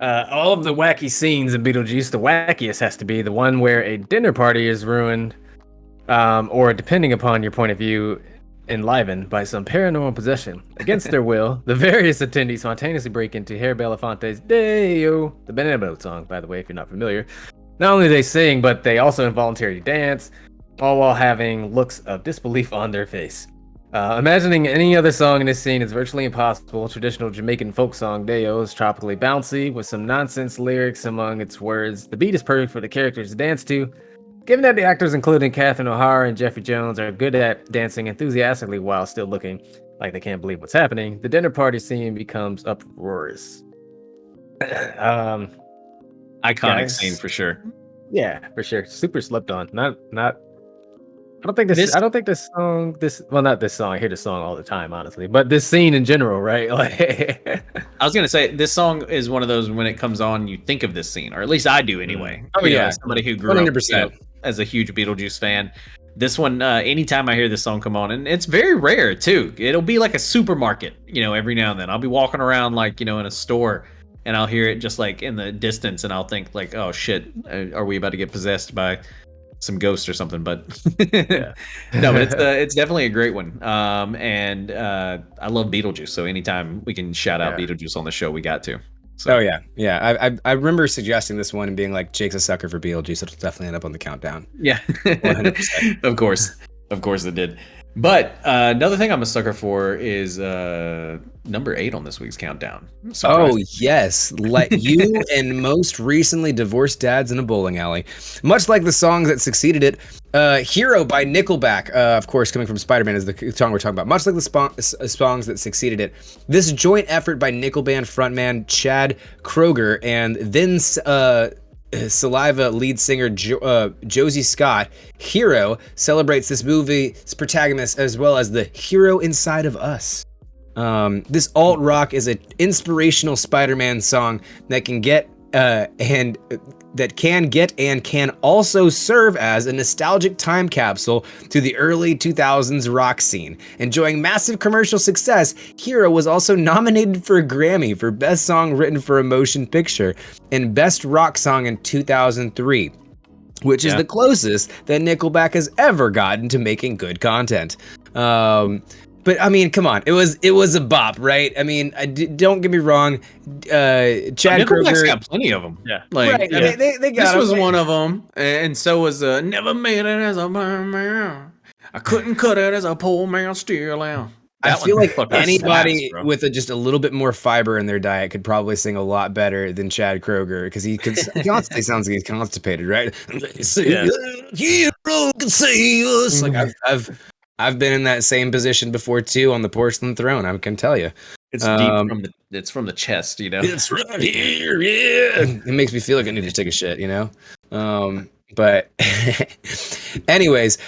All of the wacky scenes in Beetlejuice, the wackiest has to be the one where a dinner party is ruined, or depending upon your point of view, enlivened by some paranormal possession. Against their will, the various attendees spontaneously break into Harry Belafonte's Deo, the Benedetto song, by the way, if you're not familiar. Not only do they sing, but they also involuntarily dance, all while having looks of disbelief on their face. Imagining any other song in this scene is virtually impossible. Traditional Jamaican folk song Deo is tropically bouncy with some nonsense lyrics among its words. The beat is perfect for the characters to dance to. Given that the actors, including Catherine O'Hara and Jeffrey Jones, are good at dancing enthusiastically while still looking like they can't believe what's happening, the dinner party scene becomes uproarious.
Iconic scene for sure.
Yeah, for sure. Super slept on. Not. I don't think this song. Not this song. I hear this song all the time, honestly. But this scene in general, right? Like,
I was gonna say this song is one of those when it comes on, you think of this scene, or at least I do anyway.
Oh yeah,
as somebody who grew
100%.
up as a huge Beetlejuice fan. This one, anytime I hear this song come on, and it's very rare too. It'll be like a supermarket, every now and then. I'll be walking around like in a store, and I'll hear it just like in the distance, and I'll think like, oh shit, are we about to get possessed by some ghost or something? But no, but it's definitely a great one. And I love Beetlejuice, so anytime we can shout out Beetlejuice on the show, we got to. So.
Oh yeah. I remember suggesting this one and being like, Jake's a sucker for Beetlejuice. It'll definitely end up on the countdown.
Yeah,
100%.
Of course it did. But another thing I'm a sucker for is number 8 on this week's countdown.
Oh yes, Let You and most recently Divorced Dads in a Bowling Alley. Much like the songs that succeeded it, Hero by Nickelback, of course, coming from Spider-Man is the song we're talking about. Much like the songs that succeeded it, this joint effort by Nickelback frontman Chad Kroeger and then Saliva lead singer Josie Scott, Hero, celebrates this movie's protagonist as well as the hero inside of us. This alt rock is an inspirational Spider-Man song that can get and that can get and can also serve as a nostalgic time capsule to the early 2000s rock scene. Enjoying massive commercial success, Hero was also nominated for a Grammy for Best Song Written for a Motion Picture and Best Rock Song in 2003. Which is the closest that Nickelback has ever gotten to making good content. But I mean, come on, it was a bop, right? I mean, don't get me wrong. Chad
Nickelback's
Kroeger
got plenty of them.
Yeah.
Like
right, they got
this was
them.
one of them, and so was Never Made It as a Man. I couldn't cut it as a poor man still out.
I feel like
fucking
anybody
slaps, bro.
with just a little bit more fiber in their diet could probably sing a lot better than Chad Kroeger because he constantly sounds like he's constipated, right?
Yeah.
Hero can save us. Like I've been in that same position before too on the porcelain throne. I can tell you.
It's deep from the chest, you know.
It's right here, yeah. It makes me feel like I need to take a shit, you know. But anyways,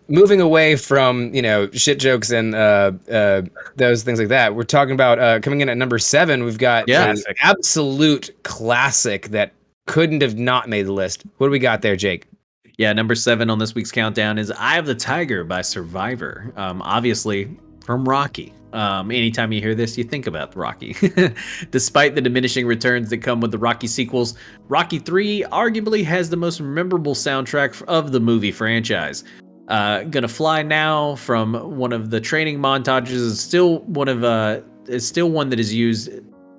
moving away from, you know, shit jokes and those things like that, we're talking about coming in at number 7. We've got an absolute classic that couldn't have not made the list. What do we got there, Jake?
Yeah, number 7 on this week's countdown is "Eye of the Tiger" by Survivor. Obviously from Rocky. Anytime you hear this, you think about Rocky. Despite the diminishing returns that come with the Rocky sequels, Rocky 3 arguably has the most memorable soundtrack of the movie franchise. Gonna Fly Now from one of the training montages is still one that is used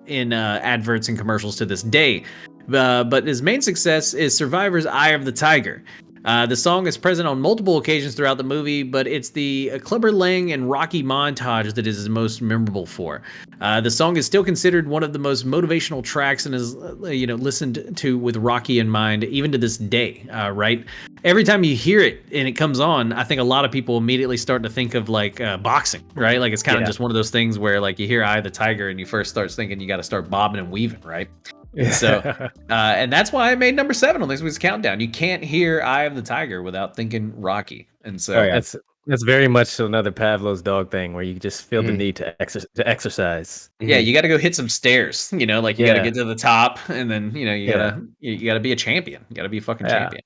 in adverts and commercials to this day. But his main success is Survivor's "Eye of the Tiger." The song is present on multiple occasions throughout the movie, but it's the Clubber Lang and Rocky montage that is most memorable for. The song is still considered one of the most motivational tracks and is, listened to with Rocky in mind, even to this day. Right? Every time you hear it and it comes on, I think a lot of people immediately start to think of like boxing, right? Like it's kind of just one of those things where like you hear "Eye of the Tiger" and you first start thinking you got to start bobbing and weaving, right? So, and that's why I made number 7 on this week's countdown. You can't hear "Eye of the Tiger" without thinking Rocky, and so
that's very much another Pavlov's dog thing where you just feel the need to exercise.
Yeah, you got to go hit some stairs. You know, like you got to get to the top, and then you gotta be a champion. You got to be a fucking champion.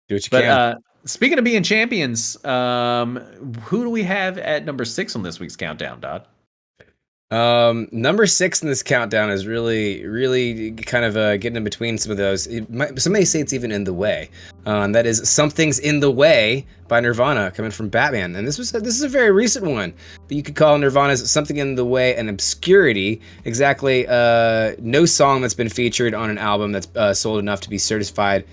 Do what you can.
Speaking of being champions, who do we have at number 6 on this week's countdown, Dodd?
Number 6 in this countdown is really kind of getting in between some of those. Somebody say it's even in the way. That is "Something's in the Way" by Nirvana, coming from Batman. And this is a very recent one, but you could call Nirvana's "Something in the Way" an obscurity. Exactly, no song that's been featured on an album that's sold enough to be certified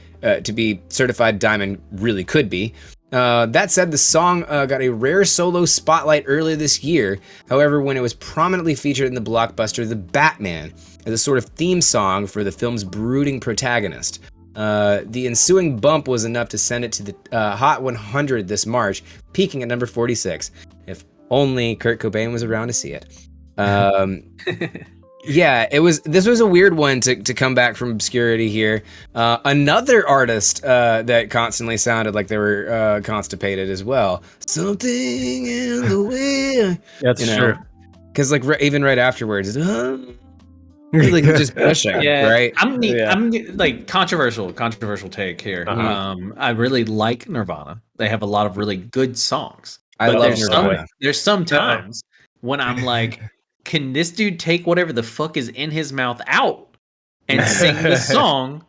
diamond really could be. That said, the song got a rare solo spotlight earlier this year. However, when it was prominently featured in the blockbuster The Batman as a sort of theme song for the film's brooding protagonist, the ensuing bump was enough to send it to the Hot 100 this March, peaking at number 46. If only Kurt Cobain was around to see it. Yeah, this was a weird one to come back from obscurity here. Another artist that constantly sounded like they were constipated as well. "Something in the way."
That's true.
Because like even right afterwards, like just pushing, right?
I'm like controversial take here. I really like Nirvana. They have a lot of really good songs.
I love Nirvana.
There's some times when I'm like, can this dude take whatever the fuck is in his mouth out and sing the song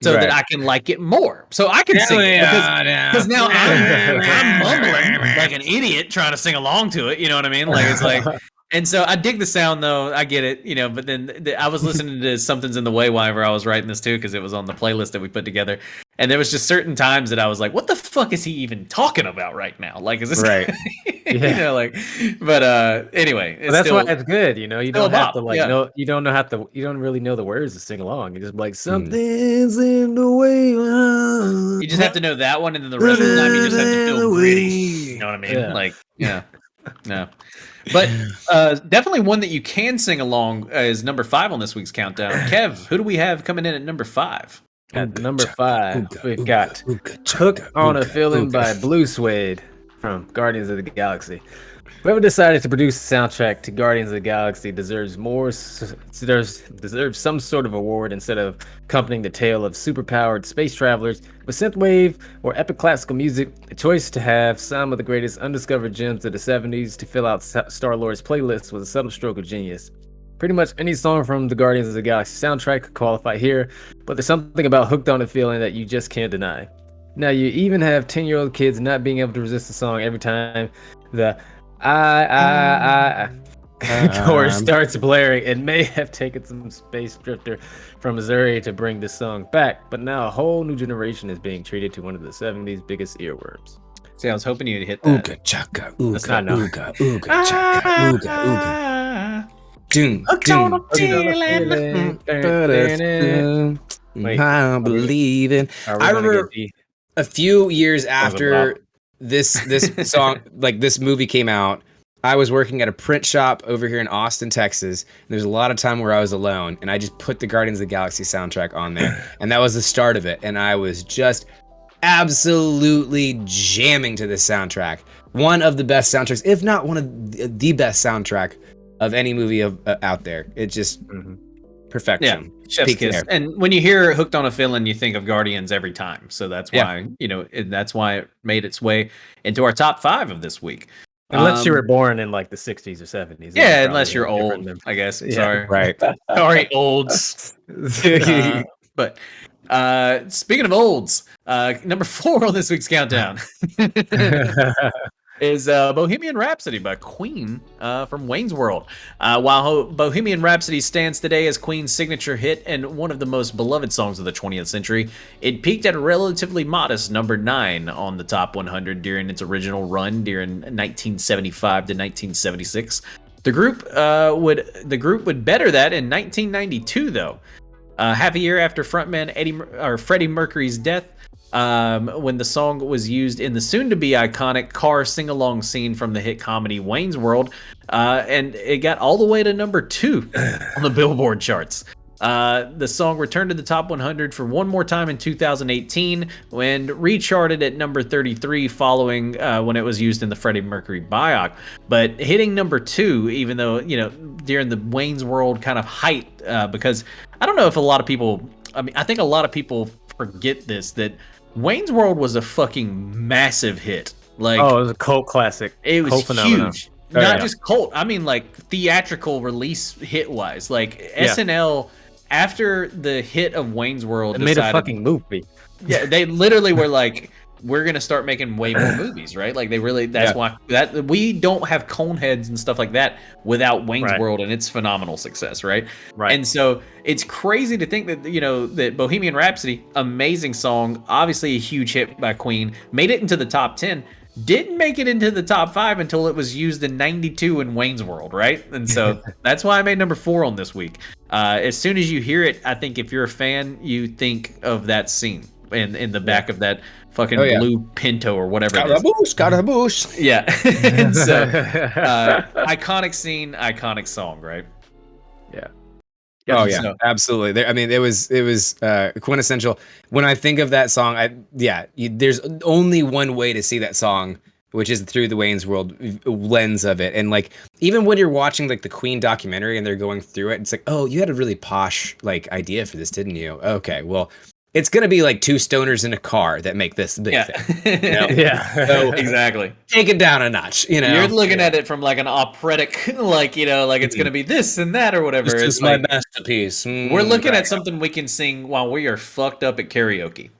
so that I can like it more? So I can sing it because now I'm mumbling like an idiot trying to sing along to it. You know what I mean? Like it's like, and so I dig the sound though. I get it, but then I was listening to "Something's in the Way" whenever I was writing this too, because it was on the playlist that we put together. And there was just certain times that I was like, what the fuck is he even talking about right now? Like, is this
right?
But anyway,
that's why it's good. You don't have to like
know.
You don't really know the words to sing along. You just be like, "Something's in the way."
You just have to know that one, and then the rest of the time you just have to feel gritty. You know what I mean?
Yeah.
Like, no. But definitely one that you can sing along is number 5 on this week's countdown. Kev, who do we have coming in at number 5?
At number 5, we've got "Hook on a Feeling" by Blue Suede from Guardians of the Galaxy. Whoever decided to produce the soundtrack to Guardians of the Galaxy deserves some sort of award instead of accompanying the tale of superpowered space travelers with synthwave or epic classical music. The choice to have some of the greatest undiscovered gems of the 70s to fill out Star-Lord's playlist was a subtle stroke of genius. Pretty much any song from the Guardians of the Galaxy soundtrack could qualify here, but there's something about Hooked on a Feeling that you just can't deny. Now, you even have 10-year-old kids not being able to resist the song every time the chorus starts blaring. It may have taken some space drifter from Missouri to bring this song back, but now a whole new generation is being treated to one of the 70s biggest earworms.
See, I was hoping you'd hit that.
Ooga chaka,
That's not enough.
ooga chaka, ooga ooga. Doom, doom.
Wait.
I believe in. I remember a few years after this song, like this movie came out, I was working at a print shop over here in Austin, Texas. And there's a lot of time where I was alone, and I just put the Guardians of the Galaxy soundtrack on there, and that was the start of it. And I was just absolutely jamming to this soundtrack. One of the best soundtracks, if not one of the best soundtrack of any movie out there. It just perfection.
Yeah, chef's kiss. And when you hear Hooked on a Feeling, you think of Guardians every time. So that's why, that's why it made its way into our top 5 of this week.
Unless you were born in like the 60s or 70s.
Yeah, unless you're old, I guess. Yeah. Sorry.
Right.
Sorry, olds. But speaking of olds, number 4 on this week's countdown is Bohemian Rhapsody by Queen from Wayne's World. While Bohemian Rhapsody stands today as Queen's signature hit and one of the most beloved songs of the 20th century, it peaked at a relatively modest number 9 on the top 100 during its original run during 1975 to 1976. The group would better that in 1992, though. Half a year after frontman Freddie Mercury's death, when the song was used in the soon-to-be iconic car sing-along scene from the hit comedy Wayne's World, and it got all the way to number 2 on the Billboard charts. The song returned to the top 100 for one more time in 2018 when recharted at number 33 following when it was used in the Freddie Mercury biopic. But hitting number 2, even though, during the Wayne's World kind of height, because I don't know if a lot of people, I think a lot of people forget this, that Wayne's World was a fucking massive hit. Like,
it was a cult classic.
It was
phenomenon.
huge. Not just cult. I mean, like theatrical release hit wise. Like SNL, after the hit of Wayne's World,
made a fucking movie.
Yeah, they literally were like, we're gonna start making way more movies, right? Like they really. That's why that we don't have Coneheads and stuff like that without Wayne's World and its phenomenal success, right?
Right.
And so it's crazy to think that that Bohemian Rhapsody, amazing song, obviously a huge hit by Queen, made it into the top 10. Didn't make it into the top 5 until it was used in 92 in Wayne's World, right? And so that's why I made number 4 on this week. As soon as you hear it, I think if you're a fan, you think of that scene in the back of that fucking blue Pinto or whatever it is.
Scaramouche.
Yeah. And so, iconic scene, iconic song, right?
Yeah.
Oh yeah, so, absolutely. It was quintessential. When I think of that song, there's only one way to see that song, which is through the Wayne's World lens of it. And like, even when you're watching like the Queen documentary and they're going through it, it's like, oh, you had a really posh like idea for this, didn't you? Okay, well, it's gonna be like 2 stoners in a car that make this big thing.
Yeah. So
exactly. Take it down a notch.
You're looking at it from like an operatic, like like it's gonna be this and that or whatever.
This is
like,
my masterpiece.
We're looking at something we can sing while we are fucked up at karaoke.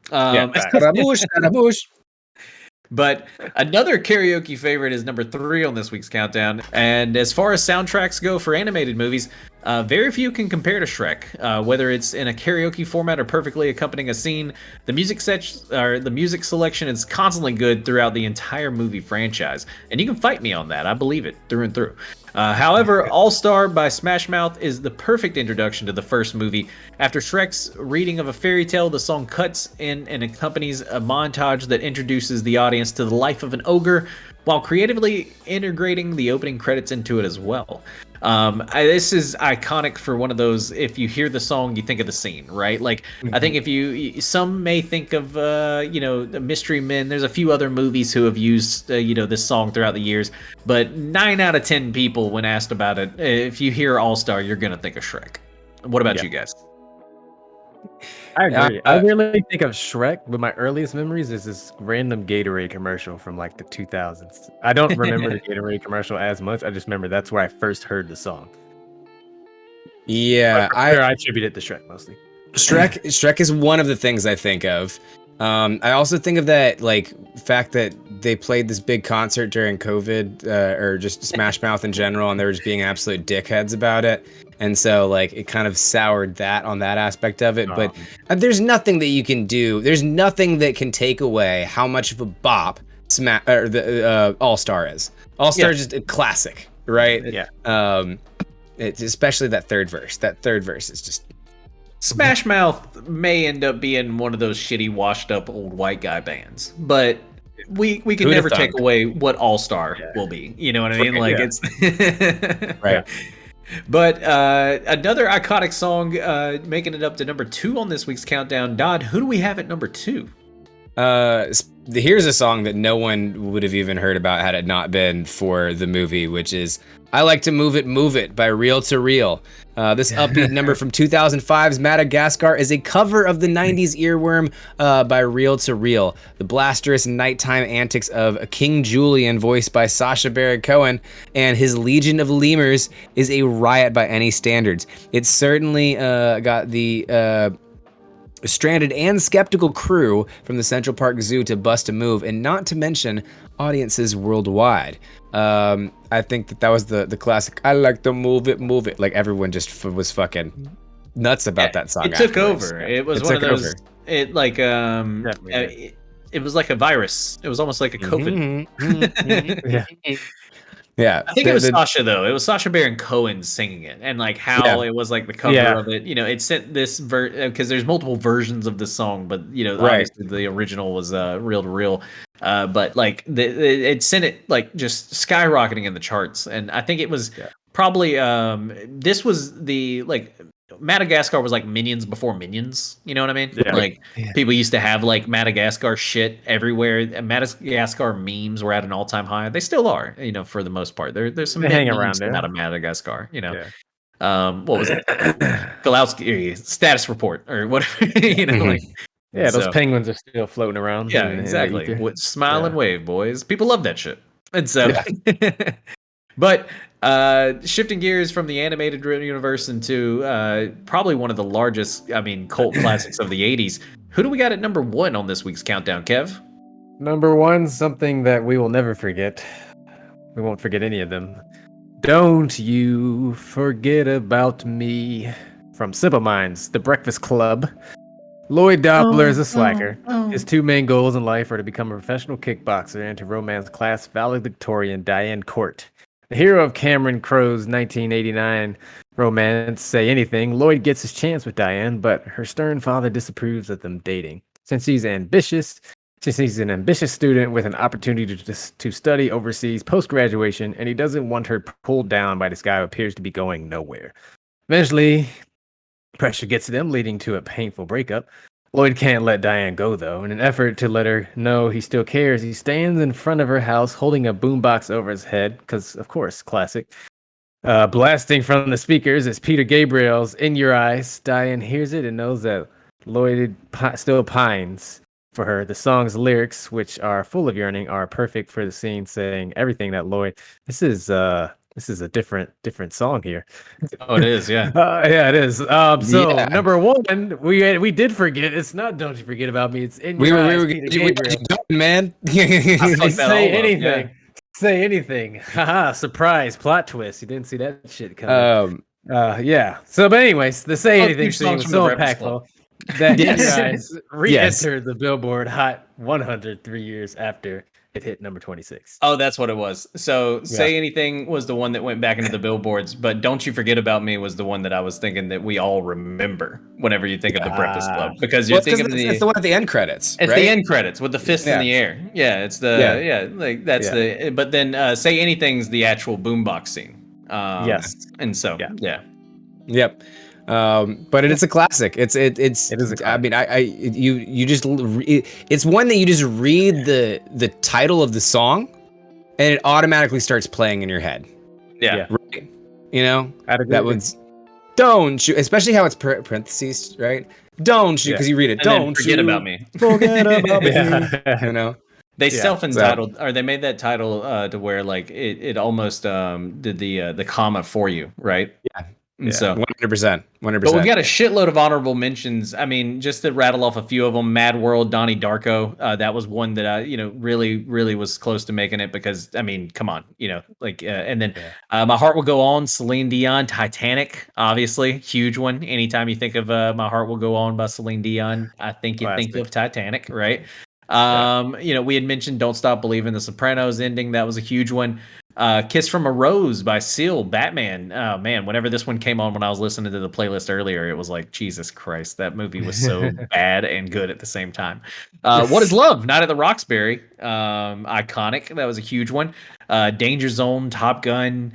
But another karaoke favorite is number 3 on this week's countdown. And as far as soundtracks go for animated movies, very few can compare to Shrek. Whether it's in a karaoke format or perfectly accompanying a scene, the music selection is constantly good throughout the entire movie franchise. And you can fight me on that. I believe it through and through. However, All Star by Smash Mouth is the perfect introduction to the first movie. After Shrek's reading of a fairy tale, the song cuts in and accompanies a montage that introduces the audience to the life of an ogre while creatively integrating the opening credits into it as well. This is iconic for one of those, if you hear the song, you think of the scene, right? Like, I think if some may think of, the Mystery Men. There's a few other movies who have used, this song throughout the years, but 9 out of 10 people, when asked about it, if you hear All Star, you're going to think of Shrek. What about you guys?
I agree. I really think of Shrek, but my earliest memories is this random Gatorade commercial from like the 2000s. I don't remember the Gatorade commercial as much. I just remember that's where I first heard the song.
Yeah,
I attribute it to Shrek mostly.
Shrek is one of the things I think of. I also think of that like fact that they played this big concert during COVID, or just Smash Mouth in general, and they were just being absolute dickheads about it. And so like it kind of soured that on that aspect of it. But there's nothing that you can do. There's nothing that can take away how much of a bop All Star is. All Star is just a classic, right?
Yeah.
It's especially that third verse. That third verse is just.
Smash Mouth may end up being one of those shitty, washed up old white guy bands, but we can never take away what All Star will be. You know what I mean? Like it's
right.
But another iconic song making it up to number 2 on this week's countdown. Dodd, who do we have at number 2?
Here's a song that no one would have even heard about had it not been for the movie, which is I Like to Move It by Reel to Reel. This upbeat number from 2005's Madagascar is a cover of the 90s earworm by Reel to Reel. The blasterous nighttime antics of King Julian, voiced by Sacha Baron Cohen, and his legion of lemurs is a riot by any standards. It's certainly got the stranded and skeptical crew from the Central Park Zoo to bust a move, and not to mention audiences worldwide. I think that was the classic I Like to Move It. Like everyone just was fucking nuts about that song.
It took over. It was one of those over. It like it was like a virus. It was almost like a COVID.
Yeah,
I think it was Sasha though. It was Sacha Baron Cohen singing it, and like how it was like the cover of it. It sent this because there's multiple versions of the song, but obviously the original was Reel to Reel. But like it sent it like just skyrocketing in the charts, and I think it was probably this was the like. Madagascar was like Minions before Minions, you know what I mean?
Yeah.
Like people used to have like Madagascar shit everywhere. Madagascar memes were at an all-time high. They still are, for the most part. There's some
hang around
out of Madagascar, what was it? Galowski status report or whatever, like
those penguins are still floating around.
Yeah, exactly. Smile and wave, boys. People love that shit. And so but shifting gears from the animated universe into probably one of the largest, cult classics of the 80s. Who do we got at number 1 on this week's countdown, Kev?
Number 1, something that we will never forget. We won't forget any of them. Don't you forget about me. From Simple Minds, The Breakfast Club. Lloyd Doppler is a slacker. His 2 main goals in life are to become a professional kickboxer and to romance class valedictorian Diane Court. The hero of Cameron Crowe's 1989 romance, Say Anything, Lloyd gets his chance with Diane, but her stern father disapproves of them dating. Since he's an ambitious student with an opportunity to study overseas post-graduation, and he doesn't want her pulled down by this guy who appears to be going nowhere. Eventually, pressure gets to them, leading to a painful breakup. Lloyd can't let Diane go, though. In an effort to let her know he still cares, he stands in front of her house holding a boombox over his head, because, of course, classic. Blasting from the speakers is Peter Gabriel's In Your Eyes. Diane hears it and knows that Lloyd still pines for her. The song's lyrics, which are full of yearning, are perfect for the scene, saying everything that Lloyd... This is a different song here.
Oh, it is, yeah.
Yeah, it is. Number 1, we did forget. It's not Don't You Forget About Me. It's In Your Eyes.
We man.
Say anything. Say anything. Haha, surprise, plot twist. You didn't see that shit coming. Yeah. So, but anyways, the Say Anything scene was so impactful that In Your Eyes re-entered the Billboard Hot 100 3 years after it hit number 26.
Oh, that's what it was. So Say Anything was the one that went back into the billboards, but Don't You Forget About Me was the one that I was thinking that we all remember whenever you think of the Breakfast Club, because you're thinking
it's the one at the end credits.
It's
right?
the end credits with the fist in the air. Yeah, it's the like that's the. But then Say Anything's the actual boombox scene.
Yes,
and so
Yep. But it's a classic. It is a classic. I mean, you just it's one that you just read the title of the song, and it automatically starts playing in your head.
Yeah.
Right. You know, that one's don't you, especially how it's parentheses, right? Don't you, because you read it. Don't
forget about me.
Forget about me. You know.
They self-entitled, or they made that title to where like it almost did the comma for you, right?
Yeah.
And so
100%.
But we've got a shitload of honorable mentions. I mean, just to rattle off a few of them: Mad World, Donnie Darko. That was one that I, really was close to making it, because I mean, come on, and then My Heart Will Go On, Celine Dion, Titanic, obviously, huge one. Anytime you think of My Heart Will Go On by Celine Dion, I think you think of Titanic, right? We had mentioned Don't Stop Believing, the Sopranos ending. That was a huge one. Kiss from a Rose by Seal, Batman. Oh man, whenever this one came on when I was listening to the playlist earlier, it was like, Jesus Christ, that movie was so bad and good at the same time. What is Love? Night at the Roxbury. Iconic. That was a huge one. Danger Zone, Top Gun,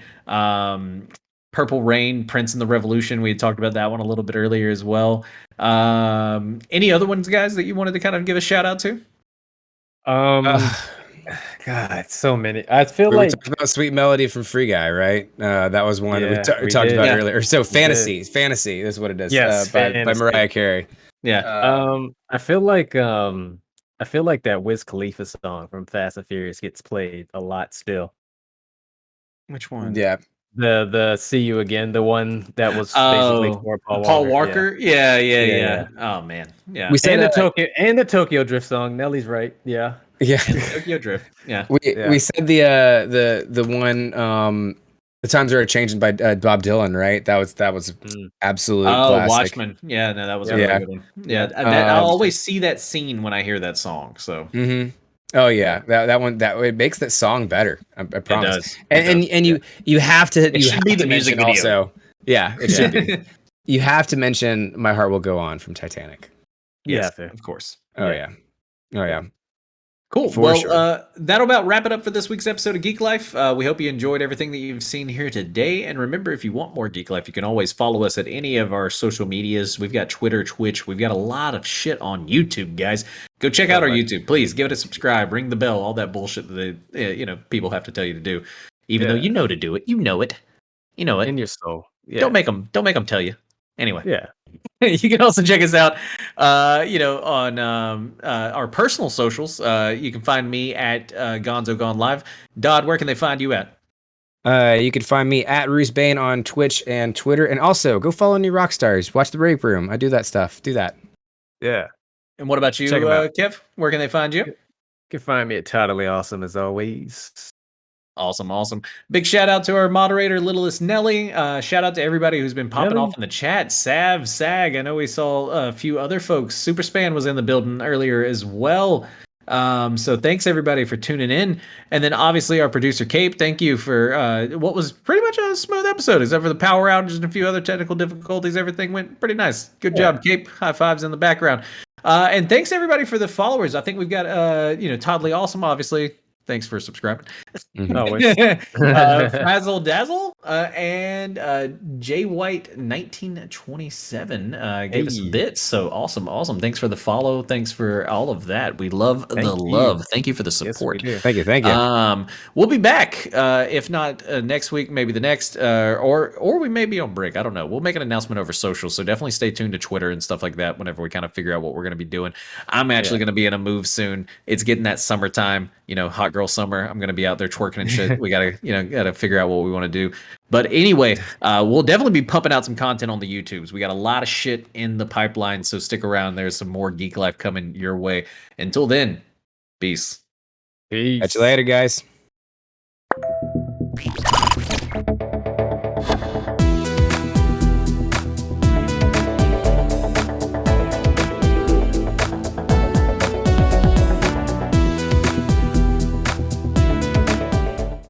Purple Rain, Prince and the Revolution. We had talked about that one a little bit earlier as well. Any other ones, guys, that you wanted to kind of give a shout out to?
God, so many. I feel
we
like
talked about Sweet Melody from Free Guy, right? That was one that we talked about earlier. So Fantasy is what it is.
Yes,
by Mariah Carey.
Yeah.
I feel like that Wiz Khalifa song from Fast and Furious gets played a lot still.
Which one?
Yeah.
The See You Again, the one that was basically for Paul
Walker. Yeah. Oh man. Yeah.
We said the Tokyo Drift song. Nellie's right. Yeah.
Yeah.
Tokyo Drift. Yeah.
We said the one The Times Are Changing by Bob Dylan, right? That was absolute classic.
Watchmen. Yeah, no, that was a really good one. Yeah, I'll always see that scene when I hear that song. So.
Mm-hmm. Oh yeah, that one it makes that song better. I promise.
It does.
And you have to
be the music video.
Also. Yeah, it should be. You have to mention My Heart Will Go On from Titanic.
Yes, of course.
Oh yeah.
Cool. That'll about wrap it up for this week's episode of Geek Life. We hope you enjoyed everything that you've seen here today. And remember, if you want more Geek Life, you can always follow us at any of our social medias. We've got Twitter, Twitch. We've got a lot of shit on YouTube, guys. Go check out our YouTube. Please give it a subscribe, ring the bell, all that bullshit that people have to tell you to do. Even though you know to do it. You know it. You know it.
In your soul. Yeah.
Don't make them tell you. Anyway.
Yeah.
You can also check us out, on our personal socials. You can find me at Gonzo Gone Live. Dodd, where can they find you at?
You can find me at Roos Bane on Twitch and Twitter. And also, go follow New Rockstars. Watch the Break Room. I do that stuff. Do that.
Yeah.
And what about you, Kev? Where can they find you?
You can find me at Totally Awesome as always.
Awesome. Big shout out to our moderator, Littlest Nelly. Shout out to everybody who's been popping off in the chat. Sag. I know we saw a few other folks. Superspan was in the building earlier as well. So thanks everybody for tuning in. And then obviously our producer, Cape, thank you for what was pretty much a smooth episode, except for the power outages and a few other technical difficulties. Everything went pretty nice. Good job, Cape. High fives in the background. And thanks everybody for the followers. I think we've got, Toddly Awesome, obviously. Thanks for subscribing. Frazzle Dazzle and J White 1927 gave us bits. So awesome. Thanks for the follow. Thanks for all of that. We love love. Thank you for the support.
Yes, Thank you.
We'll be back. If not next week, maybe the next, or we may be on break. I don't know. We'll make an announcement over social. So definitely stay tuned to Twitter and stuff like that whenever we kind of figure out what we're going to be doing. I'm actually going to be in a move soon. It's getting that summertime. Hot girl summer. I'm gonna be out there twerking and shit. We gotta figure out what we want to do. But anyway, we'll definitely be pumping out some content on the YouTubes. We got a lot of shit in the pipeline, so stick around. There's some more Geek Life coming your way. Until then, peace.
Catch you later, guys.